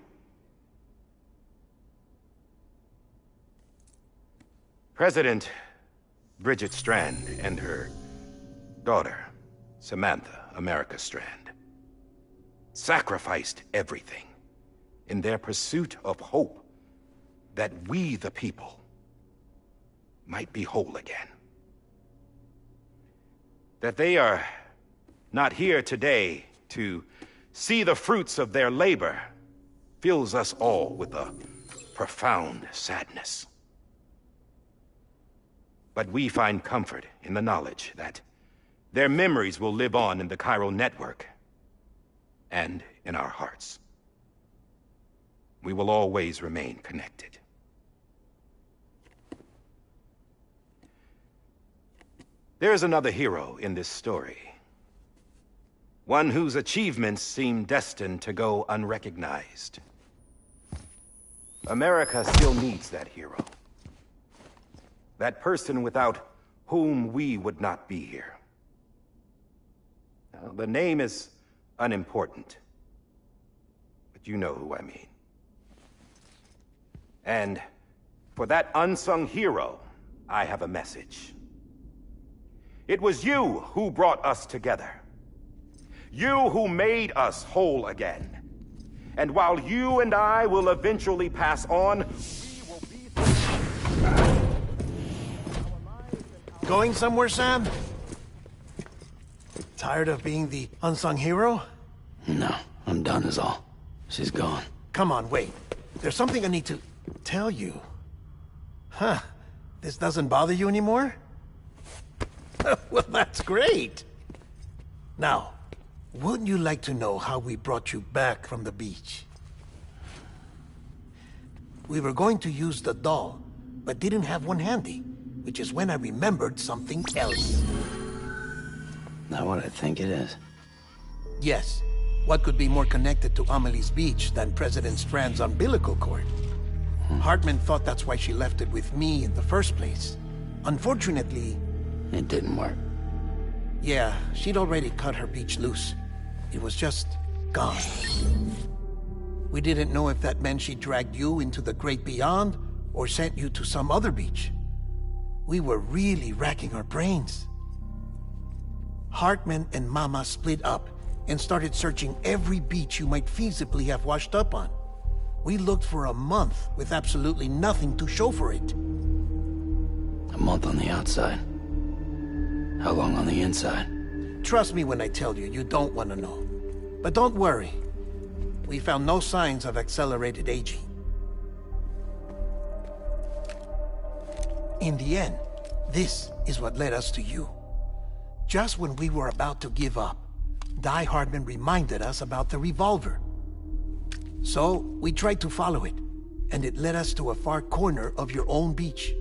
President Bridget Strand and her daughter, Samantha America Strand, sacrificed everything in their pursuit of hope that we, the people, might be whole again. That they are not here today to see the fruits of their labor fills us all with a profound sadness. But we find comfort in the knowledge that their memories will live on in the Cairo network and in our hearts. We will always remain connected. There is another hero in this story. One whose achievements seem destined to go unrecognized. America still needs that hero. That person without whom we would not be here. Now, the name is unimportant, but you know who I mean. And for that unsung hero, I have a message. It was you who brought us together. You who made us whole again. And while you and I will eventually pass on, we will be... Going somewhere, Sam? Tired of being the unsung hero? No, I'm done is all. She's gone. Come on, wait. There's something I need to tell you. Huh. This doesn't bother you anymore? Well, that's great. Now, wouldn't you like to know how we brought you back from the beach? We were going to use the doll, but didn't have one handy, which is when I remembered something else. Not what I think it is. Yes. What could be more connected to Amelie's beach than President Strand's umbilical cord? Hartman thought that's why she left it with me in the first place. Unfortunately... It didn't work. Yeah, she'd already cut her beach loose. It was just gone. We didn't know if that meant she dragged you into the great beyond, or sent you to some other beach. We were really racking our brains. Hartman and Mama split up and started searching every beach you might feasibly have washed up on. We looked for a month with absolutely nothing to show for it. A month on the outside. How long on the inside? Trust me when I tell you, you don't want to know. But don't worry. We found no signs of accelerated aging. In the end, this is what led us to you. Just when we were about to give up, Die Hardman reminded us about the revolver. So, we tried to follow it, and it led us to a far corner of your own beach.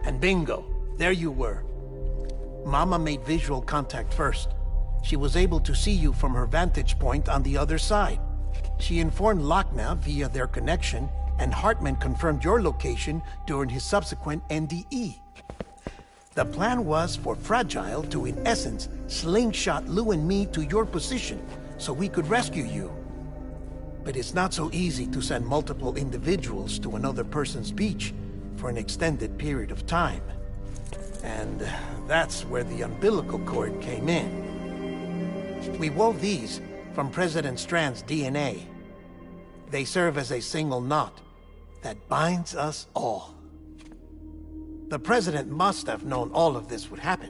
And bingo, there you were. Mama made visual contact first. She was able to see you from her vantage point on the other side. She informed Lochna via their connection, and Hartman confirmed your location during his subsequent NDE. The plan was for Fragile to, in essence, slingshot Lou and me to your position so we could rescue you. But it's not so easy to send multiple individuals to another person's beach for an extended period of time. And that's where the umbilical cord came in. We wove these from President Strand's DNA. They serve as a single knot that binds us all. The President must have known all of this would happen.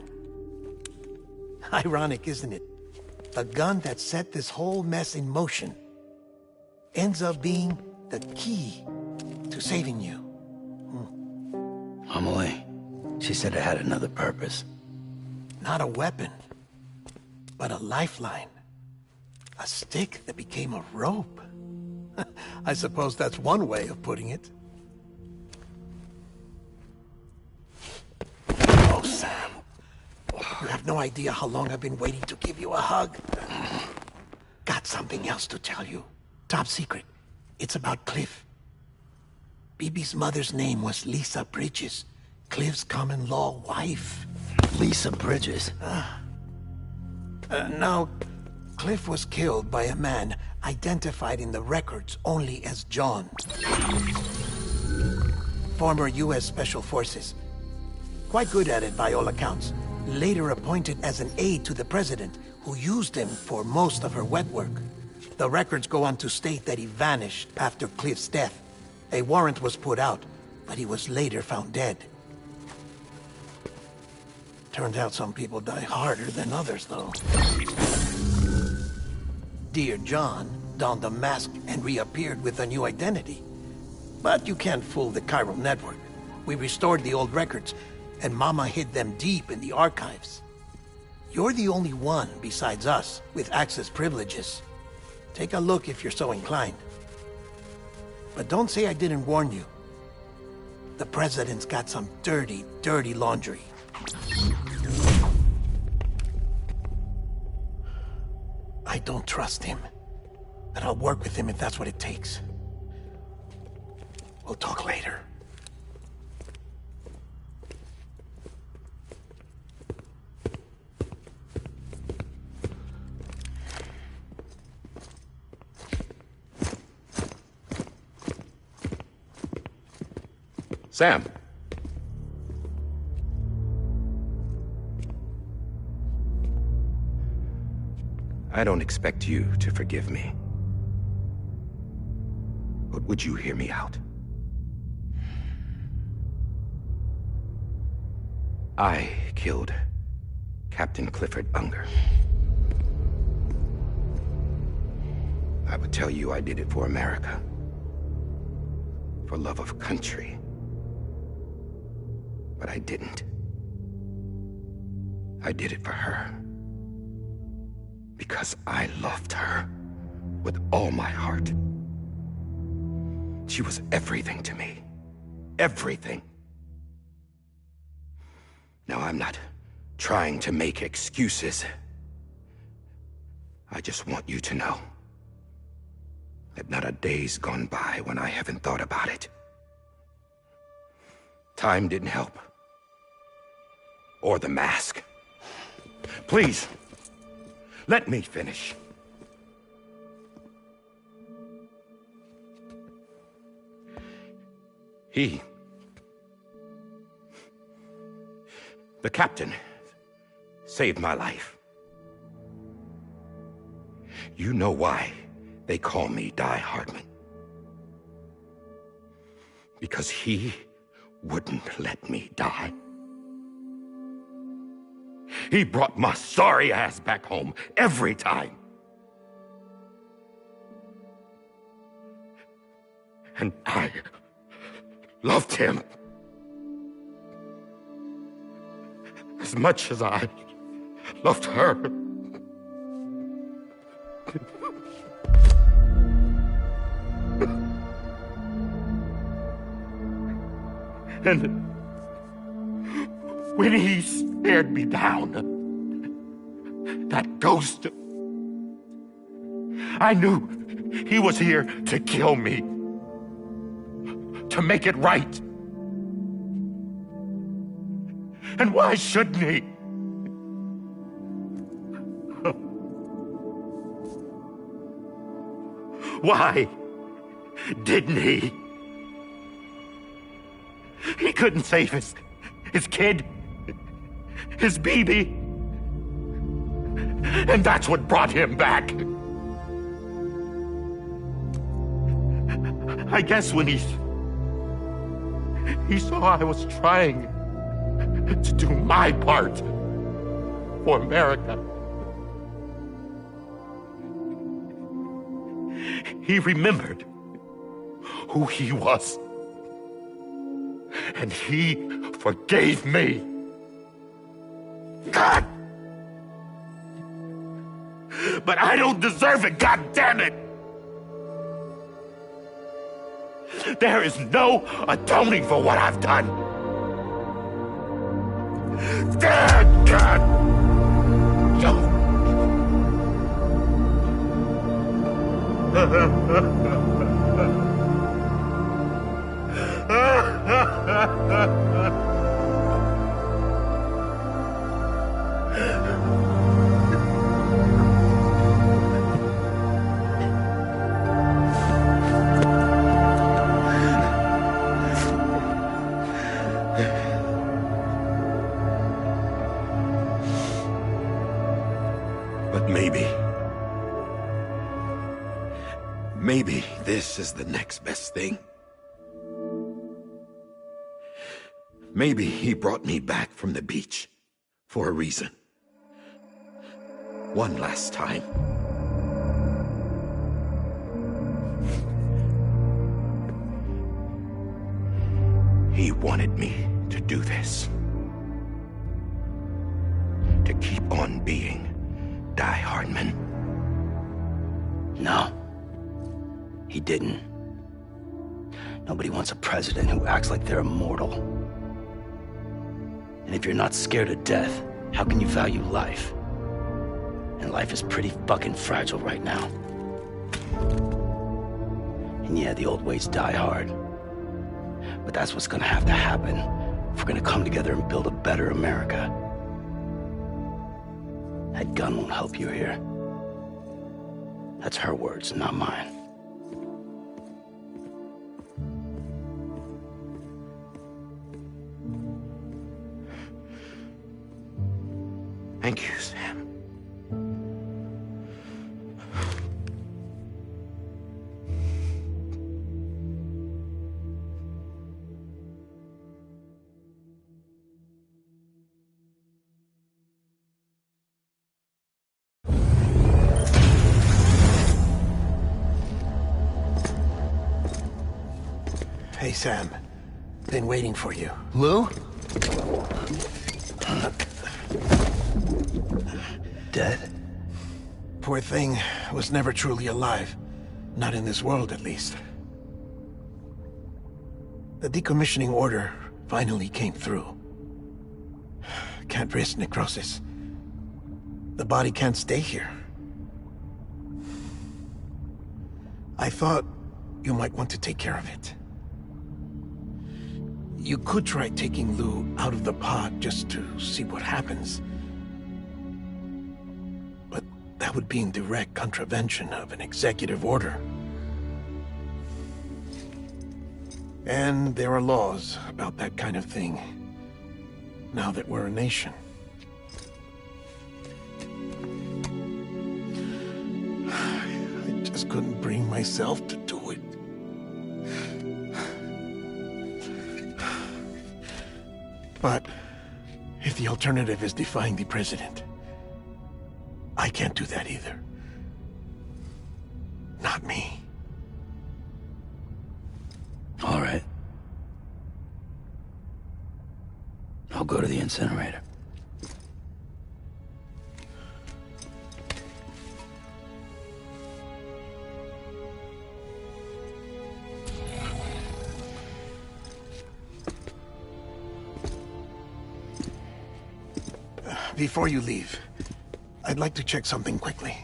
Ironic, isn't it? The gun that set this whole mess in motion ends up being the key to saving you. Amelie, she said it had another purpose. Not a weapon, but a lifeline. A stick that became a rope. I suppose that's one way of putting it. Oh, Sam. You have no idea how long I've been waiting to give you a hug. Got something else to tell you. Top secret. It's about Cliff. Bibi's mother's name was Lisa Bridges, Cliff's common-law wife. Lisa Bridges? Now, Cliff was killed by a man identified in the records only as John. Former U.S. Special Forces. Quite good at it by all accounts. Later appointed as an aide to the president, who used him for most of her wet work. The records go on to state that he vanished after Cliff's death. A warrant was put out, but he was later found dead. Turns out some people die harder than others, though. Dear John donned a mask and reappeared with a new identity. But you can't fool the chiral network. We restored the old records, and Mama hid them deep in the archives. You're the only one, besides us, with access privileges. Take a look if you're so inclined. But don't say I didn't warn you. The President's got some dirty, dirty laundry. I don't trust him, but I'll work with him if that's what it takes. We'll talk later. Sam. I don't expect you to forgive me. But would you hear me out? I killed Captain Clifford Unger. I would tell you I did it for America. For love of country. But I didn't. I did it for her. Because I loved her with all my heart. She was everything to me. Everything. Now, I'm not trying to make excuses. I just want you to know that not a day's gone by when I haven't thought about it. Time didn't help. Or the mask. Please, let me finish. The captain saved my life. You know why they call me Die Hardman? Because he wouldn't let me die. He brought my sorry ass back home every time. And I loved him as much as I loved her. And when he stared me down, that ghost, I knew he was here to kill me, to make it right. And why shouldn't he? Why didn't he? He couldn't save his kid, his baby. And that's what brought him back. I guess when he saw I was trying to do my part for America, he remembered who he was. And he forgave me. God! But I don't deserve it, God damn it! There is no atoning for what I've done. Damn, God! But maybe this is the next best thing. Maybe he brought me back from the beach for a reason. One last time. He wanted me to do this. To keep on being Die Hardman. No. He didn't. Nobody wants a president who acts like they're immortal. And if you're not scared of death, how can you value life? And life is pretty fucking fragile right now. And yeah, the old ways die hard. But that's what's gonna have to happen if we're gonna come together and build a better America. That gun won't help you here. That's her words, not mine. Thank you, Sam. Hey, Sam. Been waiting for you. Lou? Dead? Poor thing was never truly alive. Not in this world, at least. The decommissioning order finally came through. Can't risk necrosis. The body can't stay here. I thought you might want to take care of it. You could try taking Lou out of the pod just to see what happens. But that would be in direct contravention of an executive order. And there are laws about that kind of thing, now that we're a nation. couldn't bring myself to do it. But if the alternative is defying the president, I can't do that either. Not me. All right. I'll go to the incinerator. Before you leave, I'd like to check something quickly.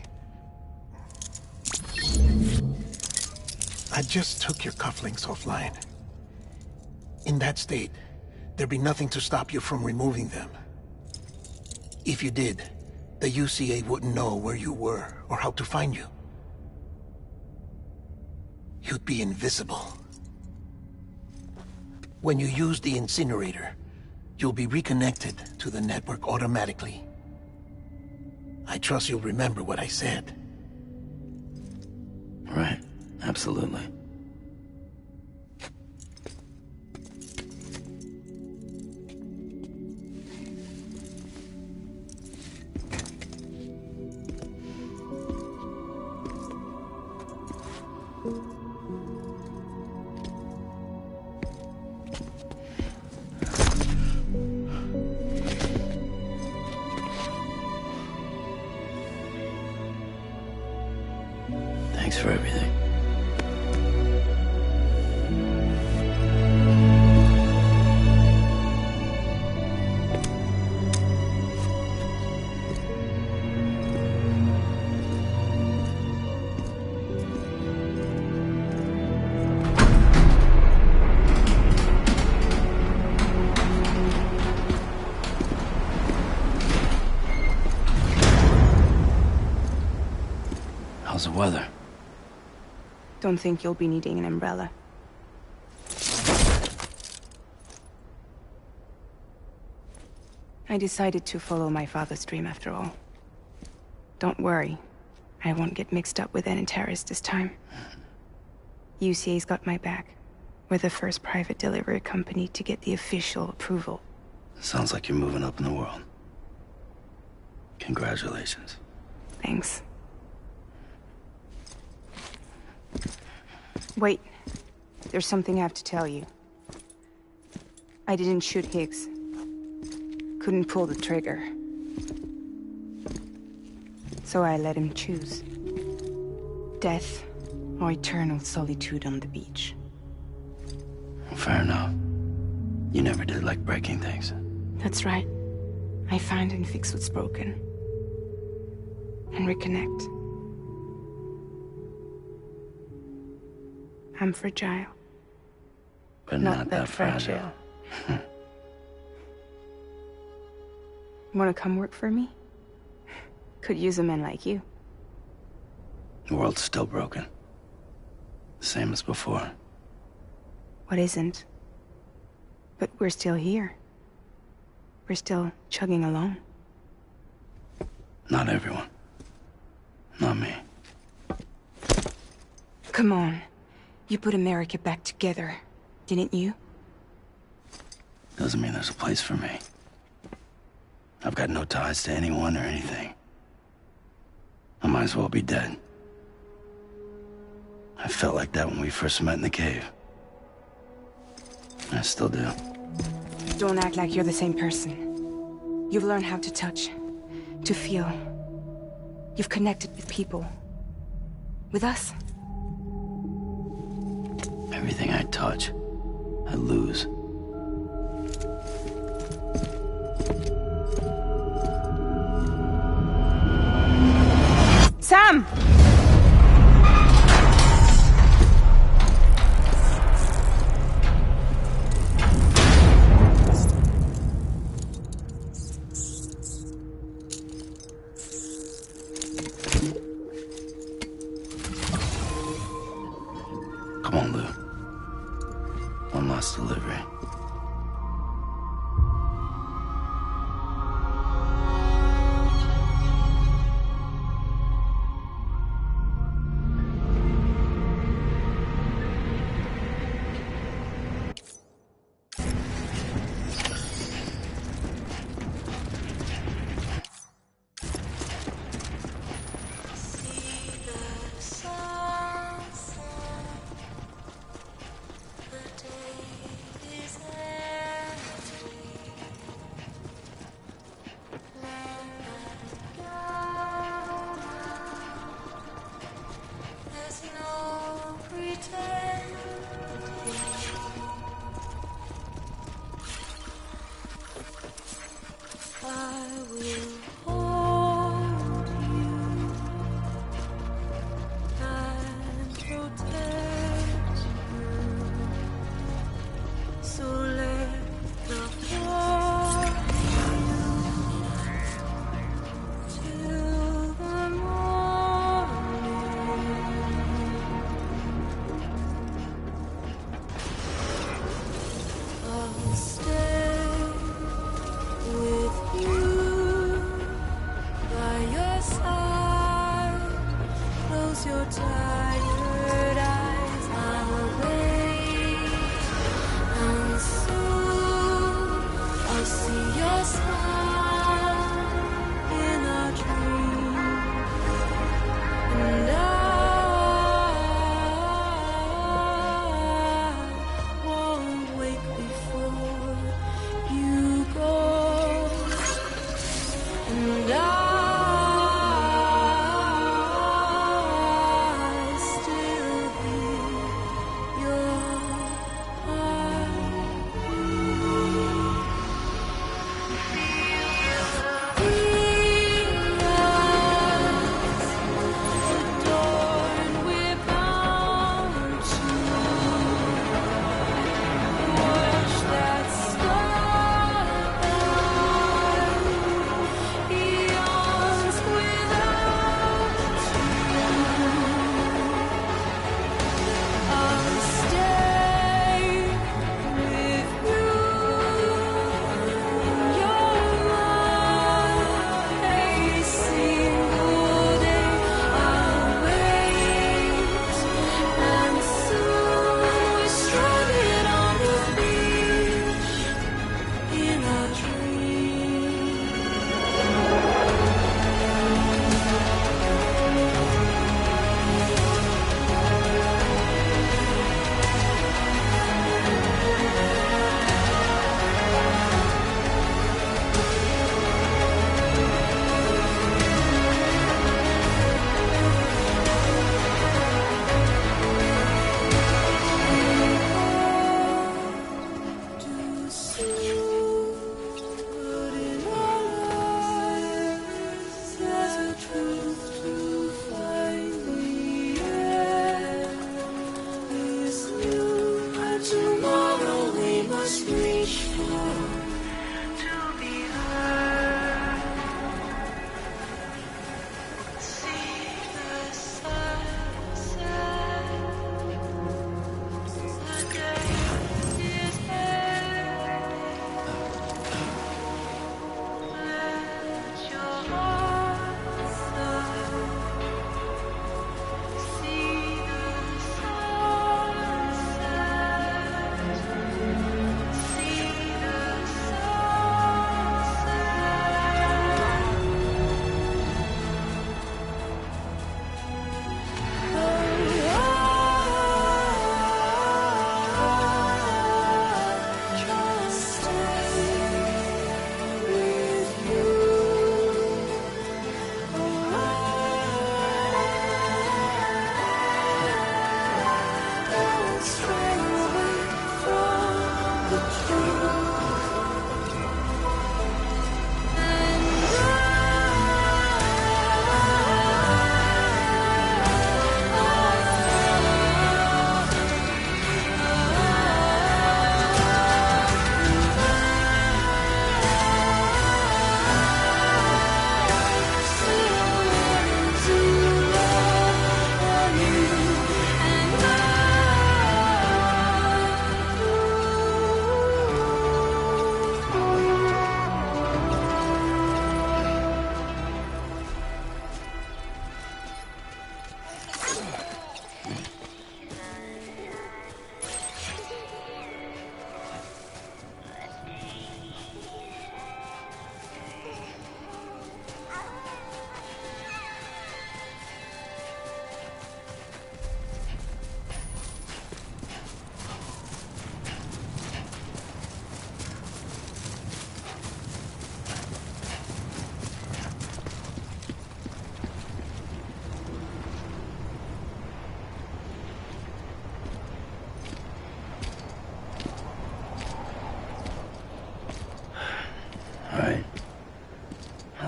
I just took your cufflinks offline. In that state, there'd be nothing to stop you from removing them. If you did, the UCA wouldn't know where you were or how to find you. You'd be invisible. When you use the incinerator, you'll be reconnected to the network automatically. I trust you'll remember what I said. Right. Absolutely. Thanks for everything. How's the weather? Don't think you'll be needing an umbrella. I decided to follow my father's dream after all. Don't worry. I won't get mixed up with any terrorists this time. UCA's got my back. We're the first private delivery company to get the official approval. Sounds like you're moving up in the world. Congratulations. Thanks. Wait. There's something I have to tell you. I didn't shoot Higgs. Couldn't pull the trigger. So I let him choose. Death or eternal solitude on the beach. Fair enough. You never did like breaking things. That's right. I find and fix what's broken. And reconnect. I'm fragile. But not that fragile. Wanna come work for me? Could use a man like you. The world's still broken. Same as before. What isn't? But we're still here. We're still chugging along. Not everyone. Not me. Come on. You put America back together, didn't you? Doesn't mean there's a place for me. I've got no ties to anyone or anything. I might as well be dead. I felt like that when we first met in the cave. I still do. Don't act like you're the same person. You've learned how to touch, to feel. You've connected with people. With us. Everything I touch, I lose. Sam! Come on, Lou. One last delivery.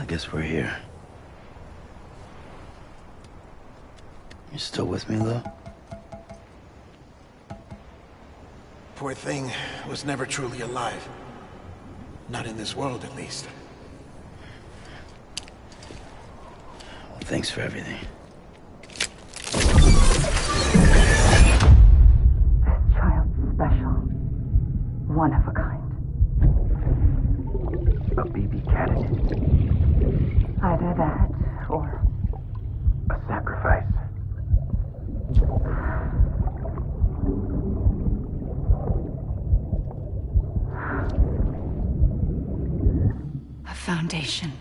guess we're here. You still with me, though? Poor thing was never truly alive. Not in this world, at least. Well, thanks for everything. Child's special. One of a kind. A BB candidate. Either that, or... a sacrifice. foundation.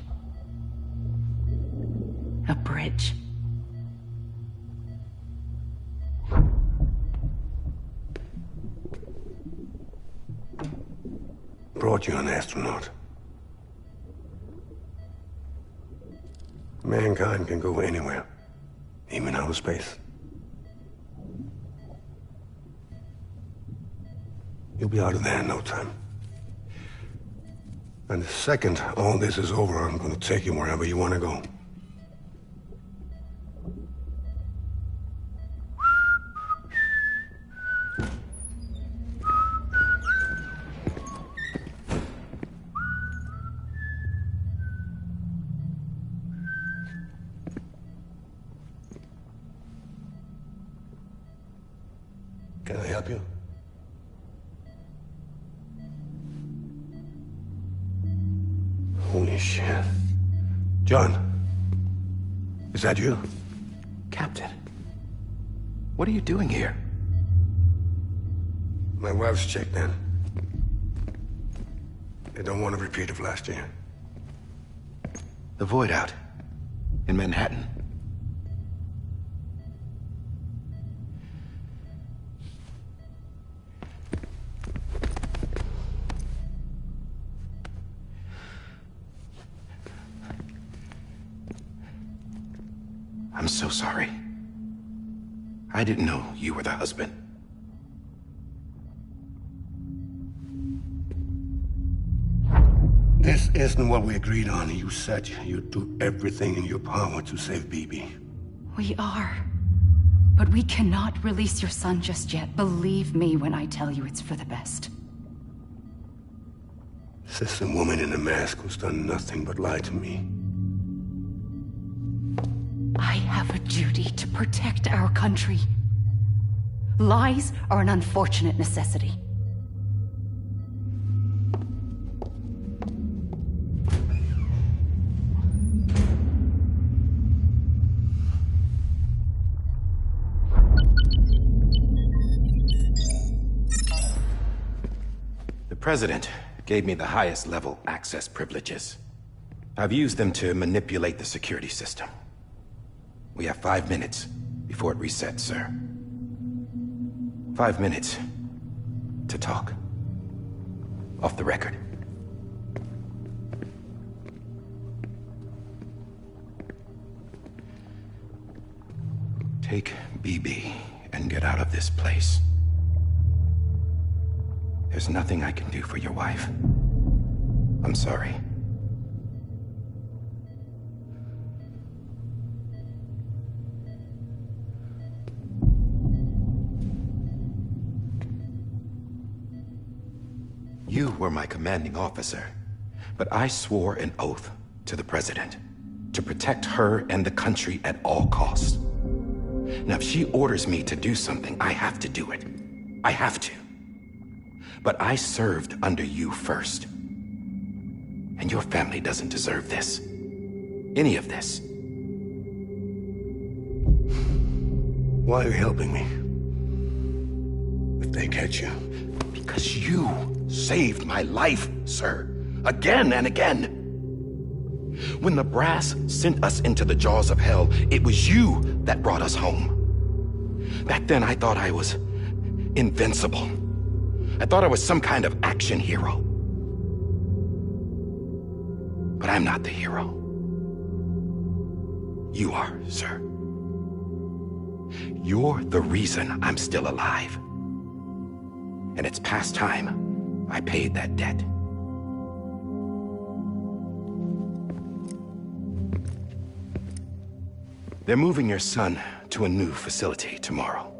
A bridge. Brought you an astronaut. Mankind can go anywhere, even outer space. You'll be out of there in no time. And the second all this is over, I'm gonna take you wherever you want to go. Can I help you? Holy shit. John, is that you? Captain, what are you doing here? My wife's checked in. They don't want a repeat of last year. The Void out in Manhattan. I'm so sorry. I didn't know you were the husband. This isn't what we agreed on. You said you'd do everything in your power to save Bibi. We are. But we cannot release your son just yet. Believe me when I tell you it's for the best. This is a woman in a mask who's done nothing but lie to me. I have a duty to protect our country. Lies are an unfortunate necessity. The President gave me the highest level access privileges. I've used them to manipulate the security system. We have 5 minutes before it resets, sir. 5 minutes to talk. Off the record. Take BB and get out of this place. There's nothing I can do for your wife. I'm sorry. You were my commanding officer, but I swore an oath to the President to protect her and the country at all costs. Now, if she orders me to do something, I have to do it. I have to. But I served under you first. And your family doesn't deserve this. Any of this. Why are you helping me? If they catch you. Because you saved my life, sir. Again and again. When the brass sent us into the jaws of hell, it was you that brought us home. Back then, I thought I was invincible. I thought I was some kind of action hero. But I'm not the hero. You are, sir. You're the reason I'm still alive. And it's past time I paid that debt. They're moving your son to a new facility tomorrow.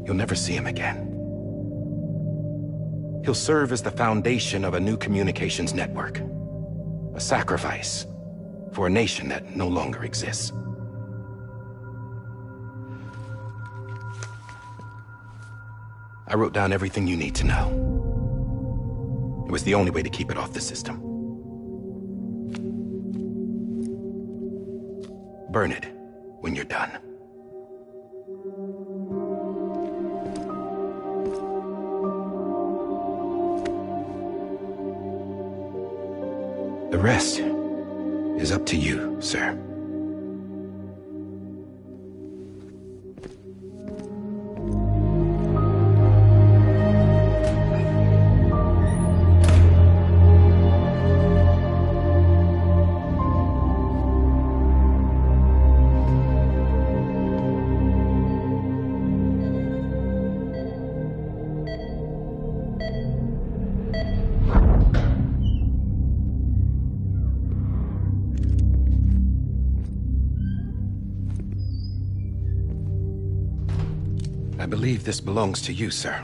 You'll never see him again. He'll serve as the foundation of a new communications network. A sacrifice for a nation that no longer exists. I wrote down everything you need to know. It was the only way to keep it off the system. Burn it when you're done. The rest is up to you, sir. I believe this belongs to you, sir.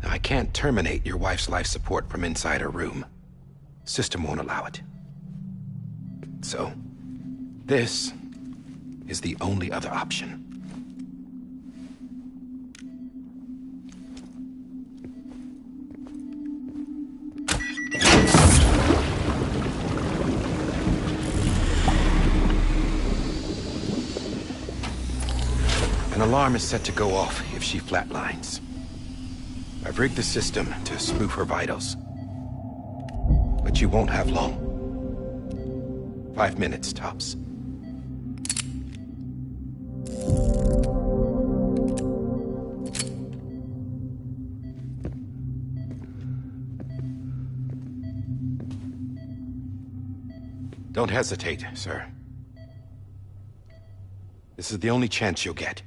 Now, I can't terminate your wife's life support from inside her room. System won't allow it. So, this is the only other option. An alarm is set to go off if she flatlines. I've rigged the system to spoof her vitals. But you won't have long. 5 minutes, tops. Don't hesitate, sir. This is the only chance you'll get.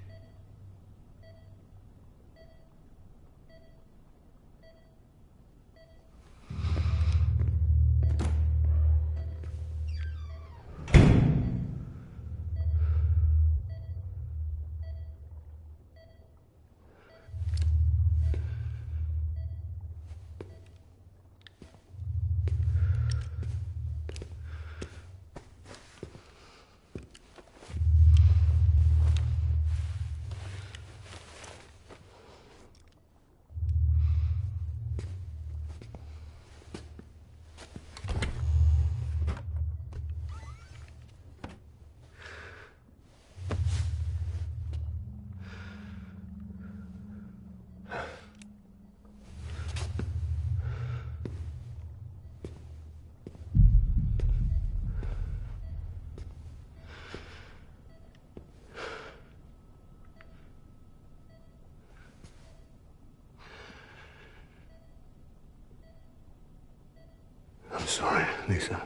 I'm sorry, Lisa.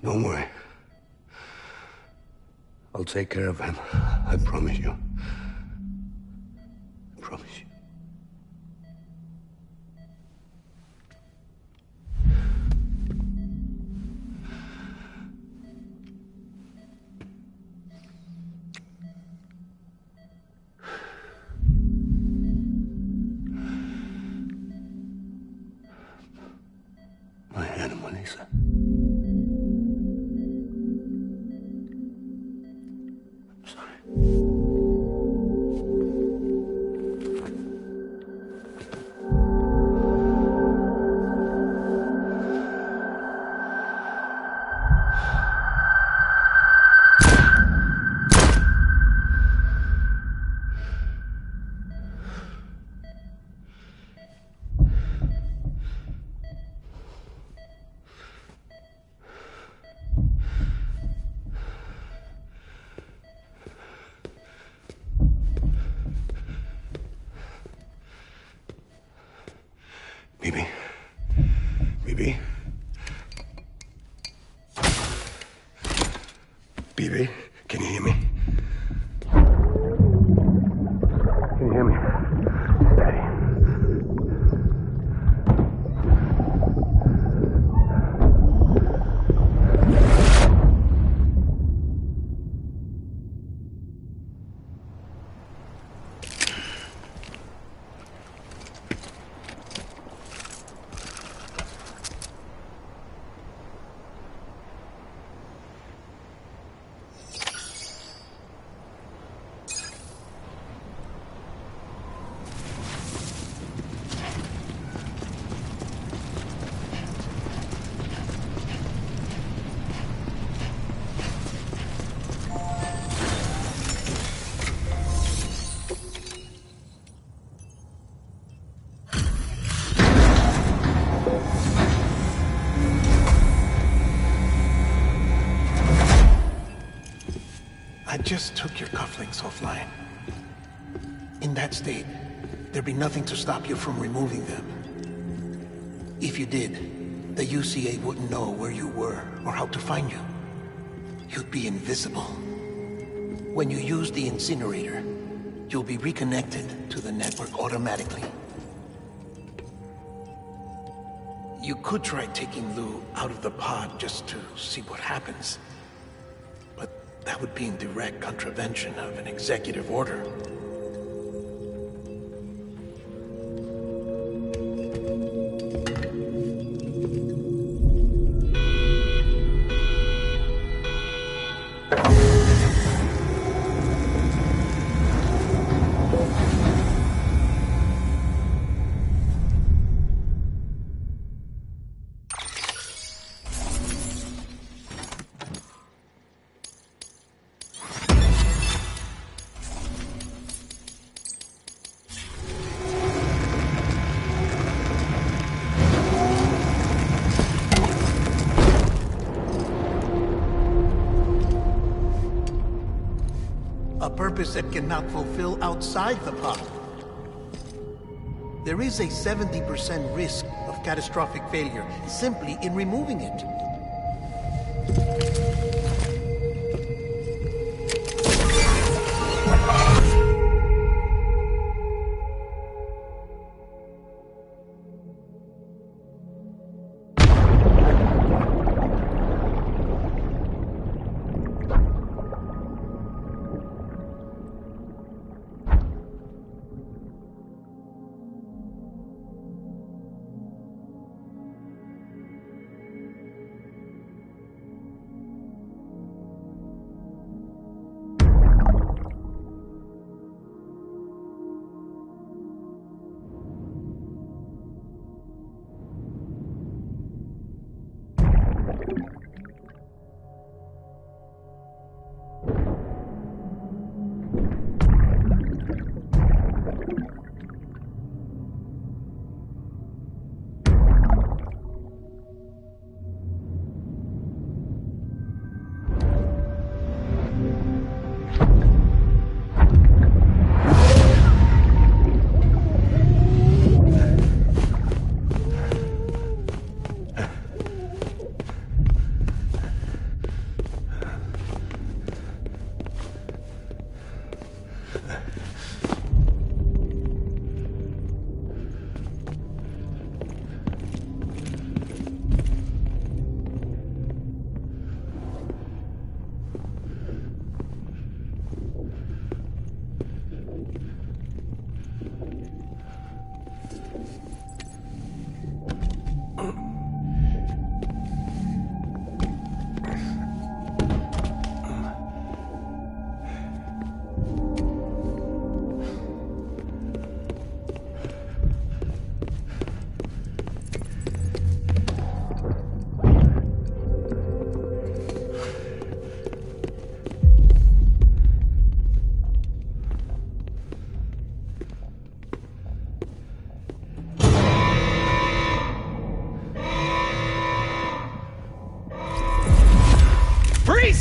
Don't worry. I'll take care of him. I promise you. I promise you. My animal, Lisa. I'm sorry. Bibi. Bibi. Bibi, can you hear me? Can you hear me? Steady. just took your cufflinks offline. In that state, there'd be nothing to stop you from removing them. If you did, the UCA wouldn't know where you were or how to find you. You'd be invisible. When you use the incinerator, you'll be reconnected to the network automatically. You could try taking Lou out of the pod just to see what happens. But that would be in direct contravention of an executive order. A purpose that cannot fulfill outside the pod. There is a 70% risk of catastrophic failure simply in removing it.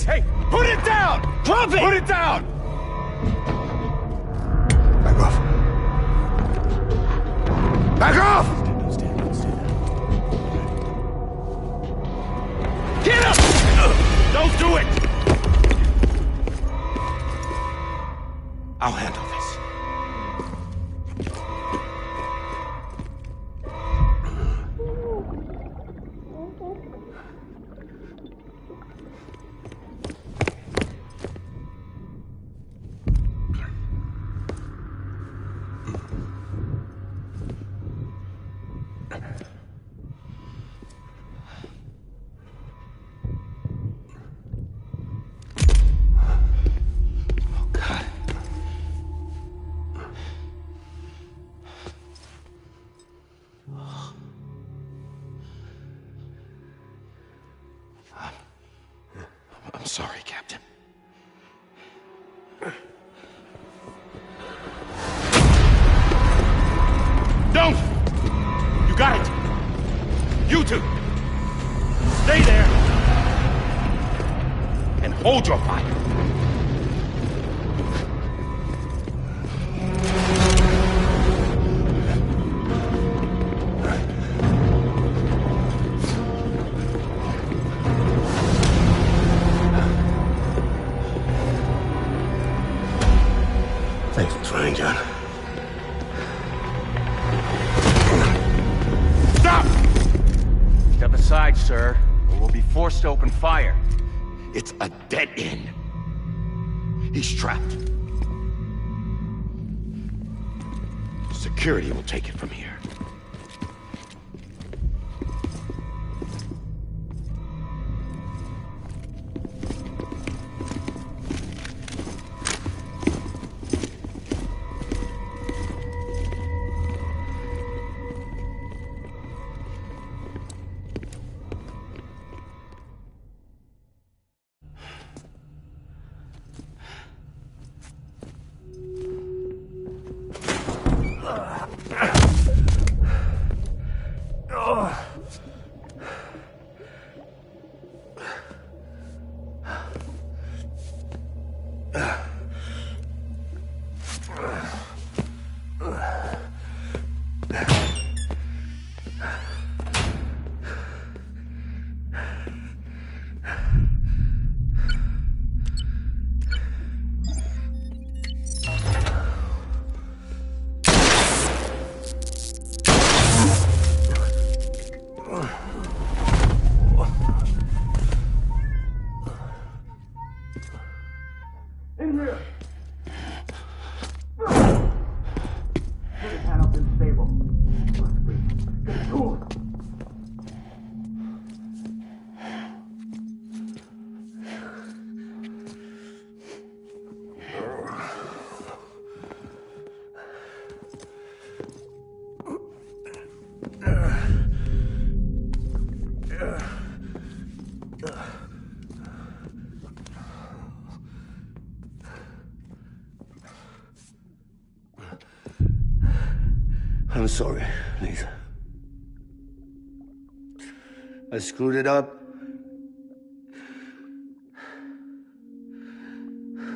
Hey, put it down! Drop it! Put it down! Back off. Back off! Get up! Don't do it! I'll handle this. I'm sorry, Captain. Don't! You got it! You two! Stay there! And hold your fire! sir, or we'll be forced to open fire. It's a dead end. He's trapped. Security will take it from here. I'm sorry, Lisa. I screwed it up.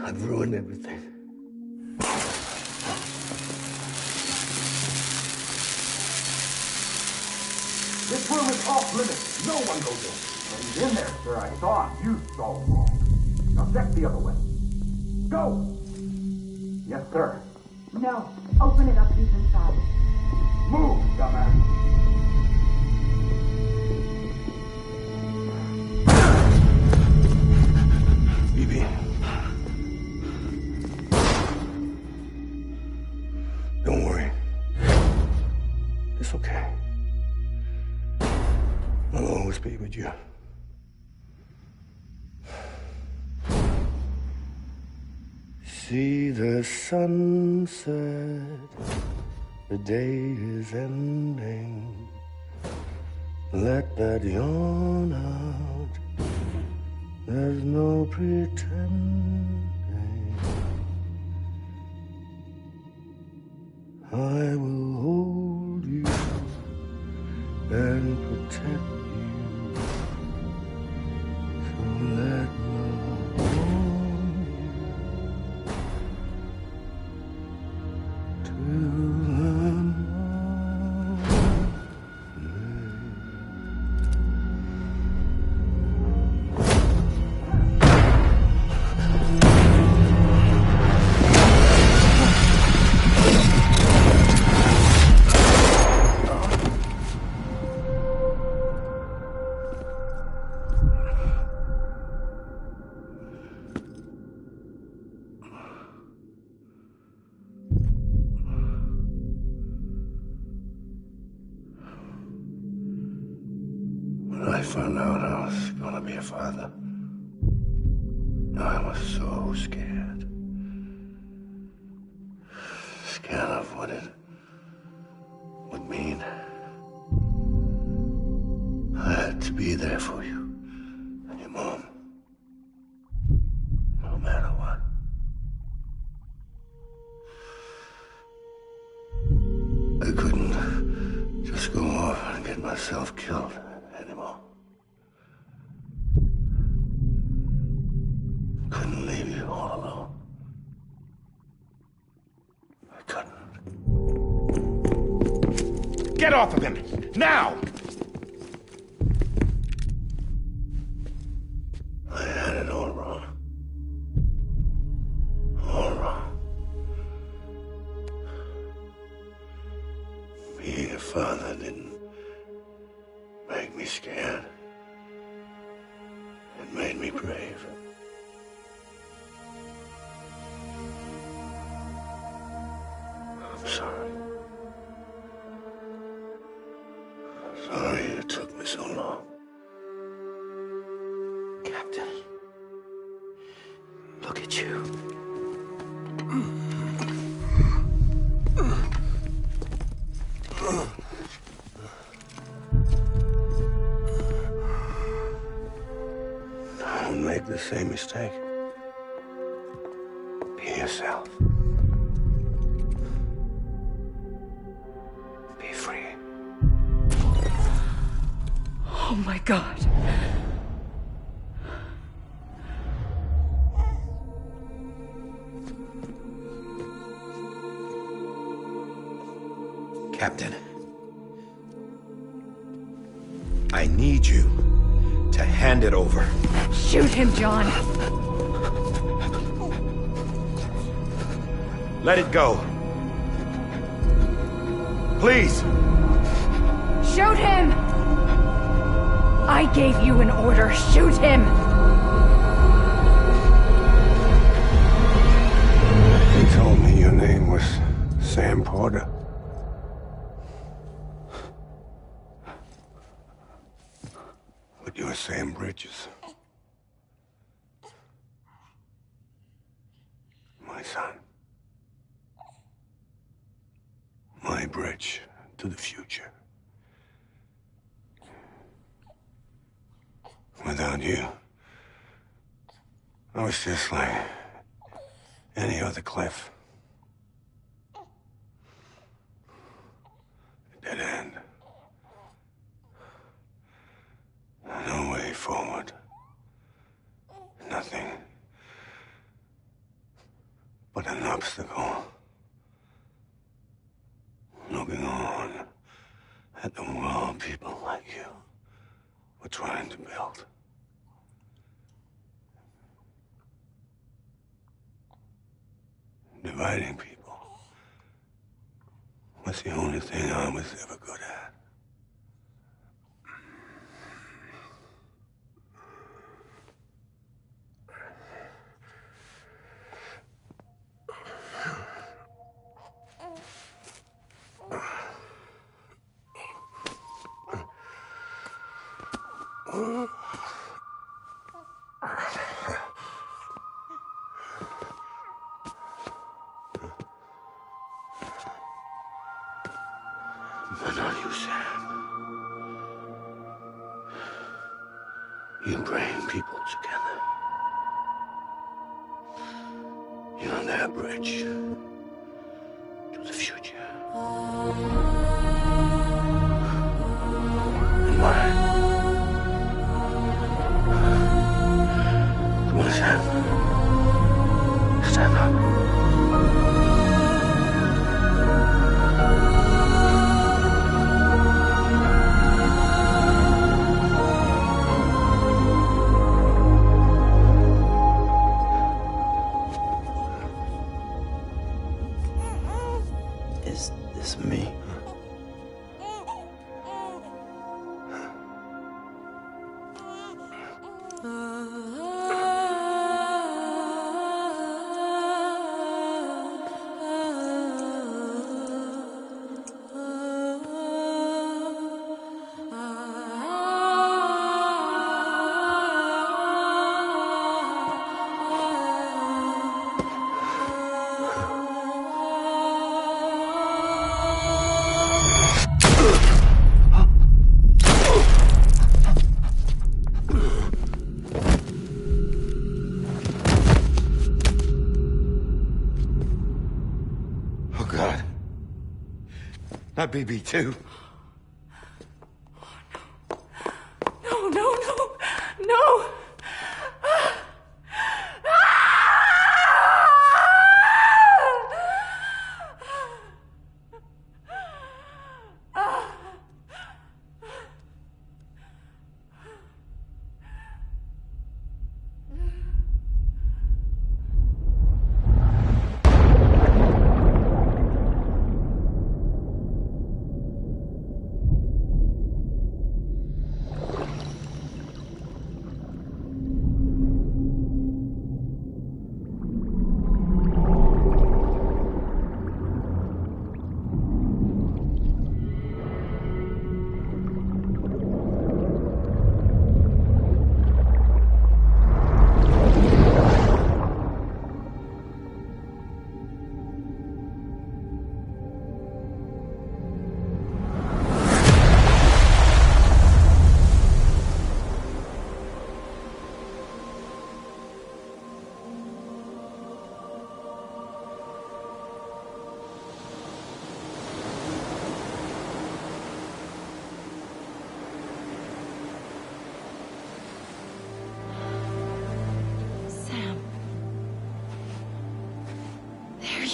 I've ruined everything. This room is off limits. No one goes in. When he's in there, sir, I thought you saw wrong. Now check the other way. Go! Yes, sir. No. Open it up. He's inside. Move, dumbass. Bibi. Don't worry. It's okay. I'll always be with you. See the sunset. The day is ending. Let that yawn out. There's no pretending. I will hold you and protect you. So let love warm you till When I found out I was gonna be a father, I was so scared. Scared of what it would mean. I had to be there for you and your mom, no matter what. I couldn't just go off and get myself killed anymore. Couldn't leave you all alone. I couldn't. Get off of him! Now! I had it all wrong. All wrong. Being a father didn't make me scared. me brave. I'm sorry. Sorry it took me so long. Captain, look at you. Don't make the same mistake. Be yourself. Be free. Oh my God. Captain, I need you to hand it over. Shoot him, John. Let it go. Please. Shoot him! I gave you an order. Shoot him! He told me your name was Sam Porter. But you're Sam Bridges. My son. My bridge to the future. Without you, I was just like any other Cliff. A dead end. No way forward. Nothing but an obstacle. Looking on at the world people like you were trying to build. Dividing people was the only thing I was ever good at. But not you, Sam. You bring people together. You're their bridge to the future. And mine. Come on, Sam. Stand up. Is this me? Oh, God. Not BB2. No, no, no, no!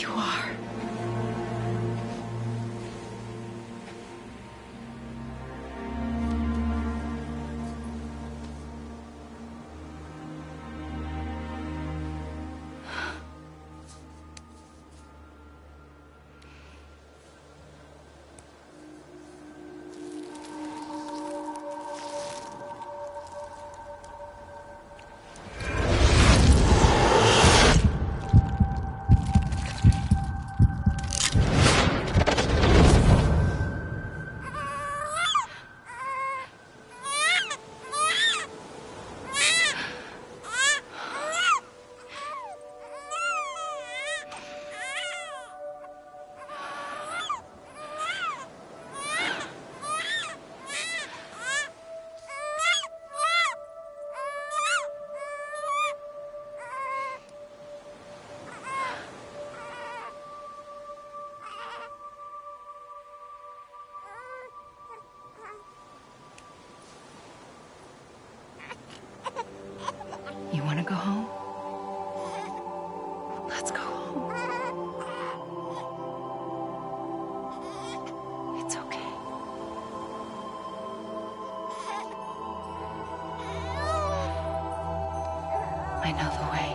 you are. You want to go home? Let's go home. It's okay. I know the way.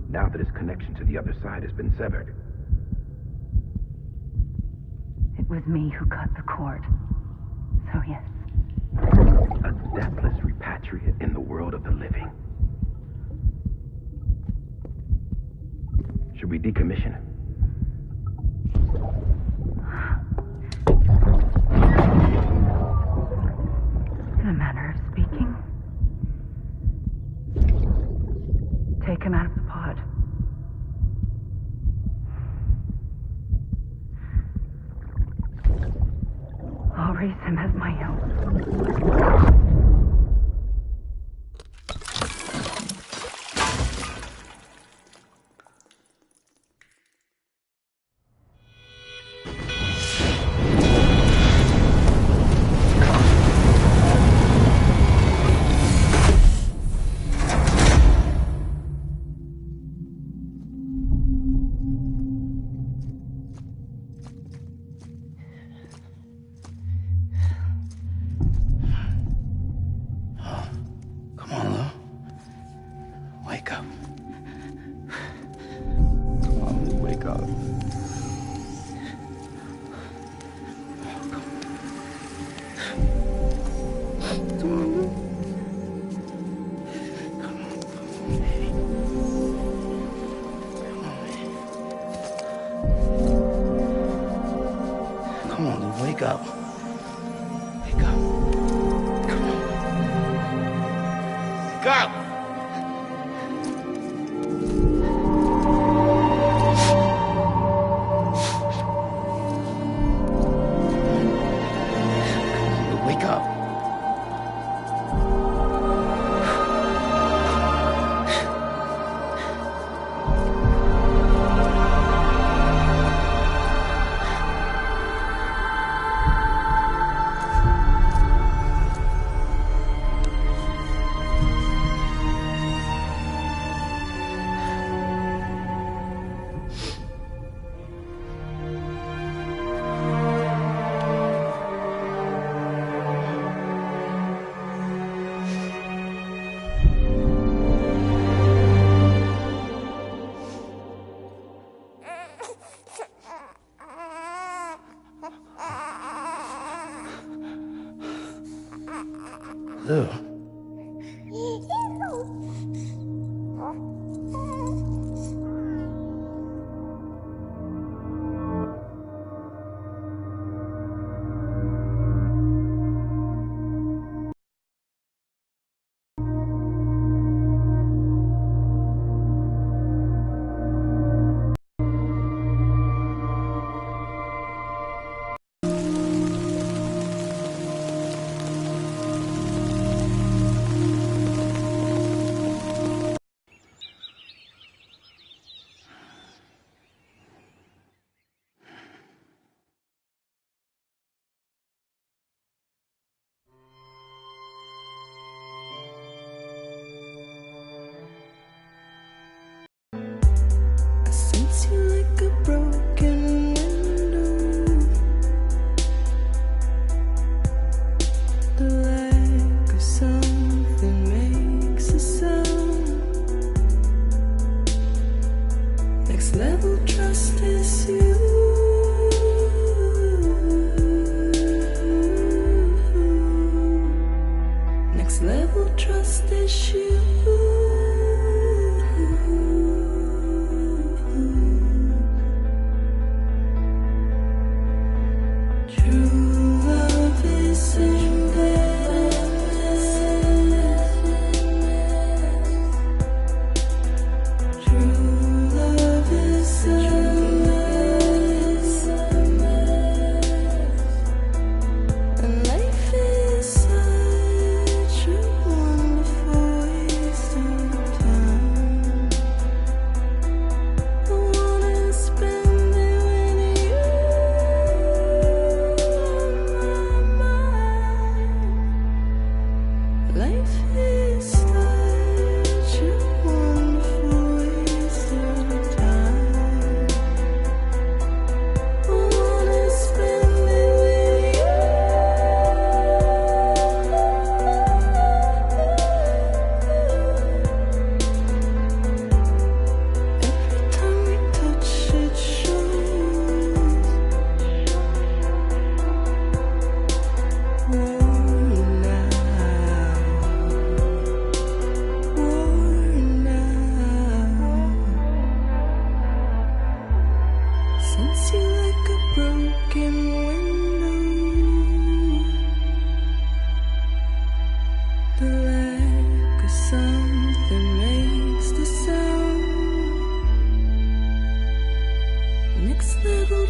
Now that his connection to the other side has been severed. It was me who cut the cord. So yes. A deathless repatriate in the world of the living. Should we decommission him? In a manner of speaking. Take him out of the pod. I'll raise him as my own. Wake up. Wake up. Come on. Wake up! Ew. Sense you like a broken window. The lack of something makes a sound. Next level trust is you. Next level trust is you.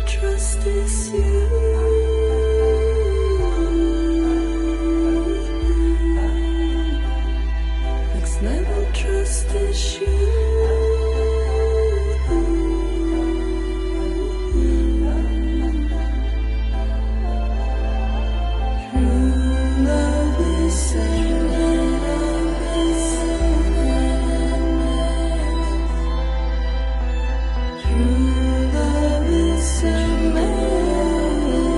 Trust is you. Next level trust is you. True love is true love is a man.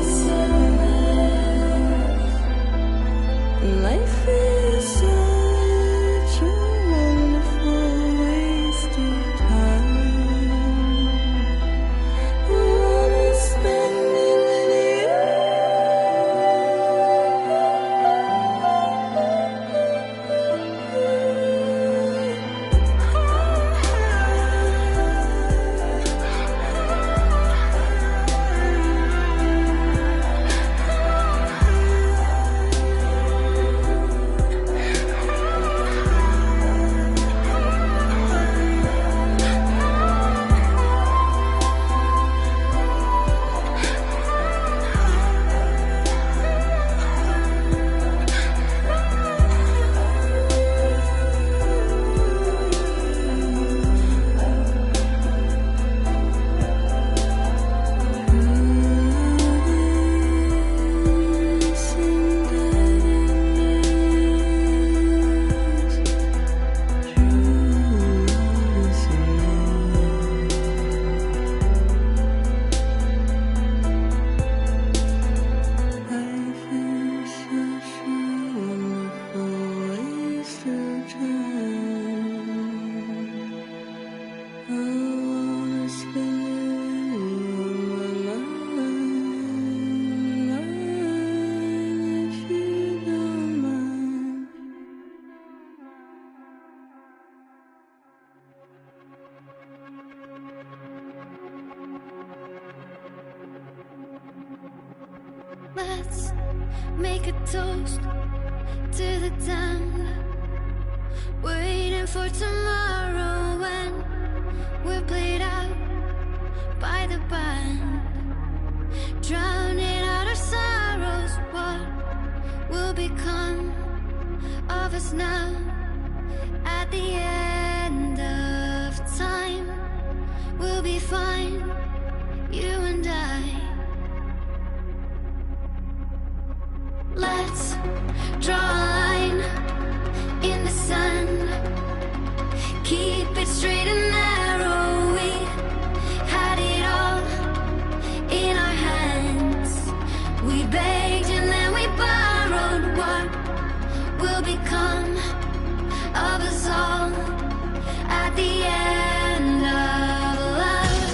Let's make a toast to the damned, waiting for tomorrow when we're played out by the band, drowning out our sorrows. What will become of us now at the end of time? We'll be fine, you and I. Let's draw a line in the sand, keep it straight and narrow. We had it all in our hands. We begged and then we borrowed. What will become of us all at the end of love?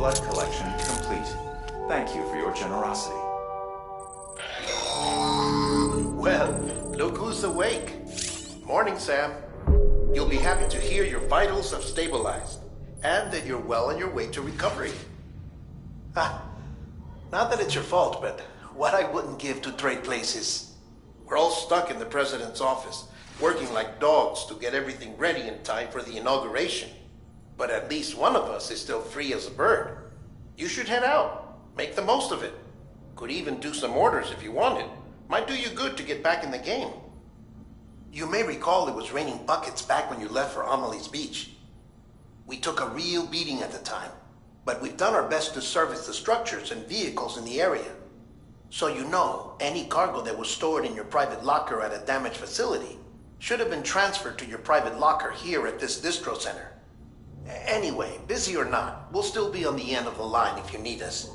Blood collection complete. Thank you for your generosity. Well, look who's awake. Morning, Sam. You'll be happy to hear your vitals have stabilized, and that you're well on your way to recovery. Not that it's your fault, but what I wouldn't give to trade places. We're all stuck in the president's office, working like dogs to get everything ready in time for the inauguration. But at least one of us is still free as a bird. You should head out. Make the most of it. Could even do some orders if you wanted. Might do you good to get back in the game. You may recall it was raining buckets back when you left for Amelie's Beach. We took a real beating at the time, but we've done our best to service the structures and vehicles in the area. So you know, any cargo that was stored in your private locker at a damaged facility should have been transferred to your private locker here at this distro center. Anyway, busy or not, we'll still be on the end of the line if you need us.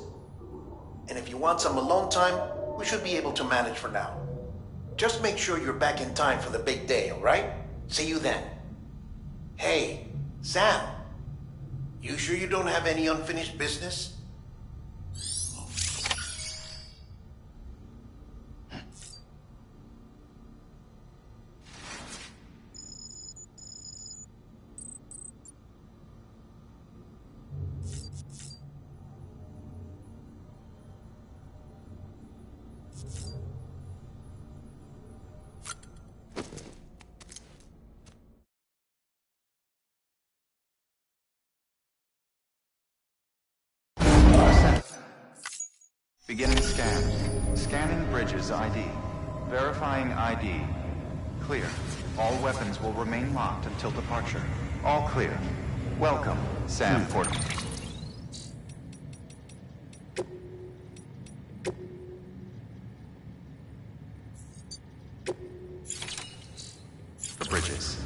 And if you want some alone time, we should be able to manage for now. Just make sure you're back in time for the big day, all right? See you then. Hey, Sam, you sure you don't have any unfinished business? Beginning scan. Scanning bridges ID. Verifying ID. Clear. All weapons will remain locked until departure. All clear. Welcome, Sam Porter. The bridges.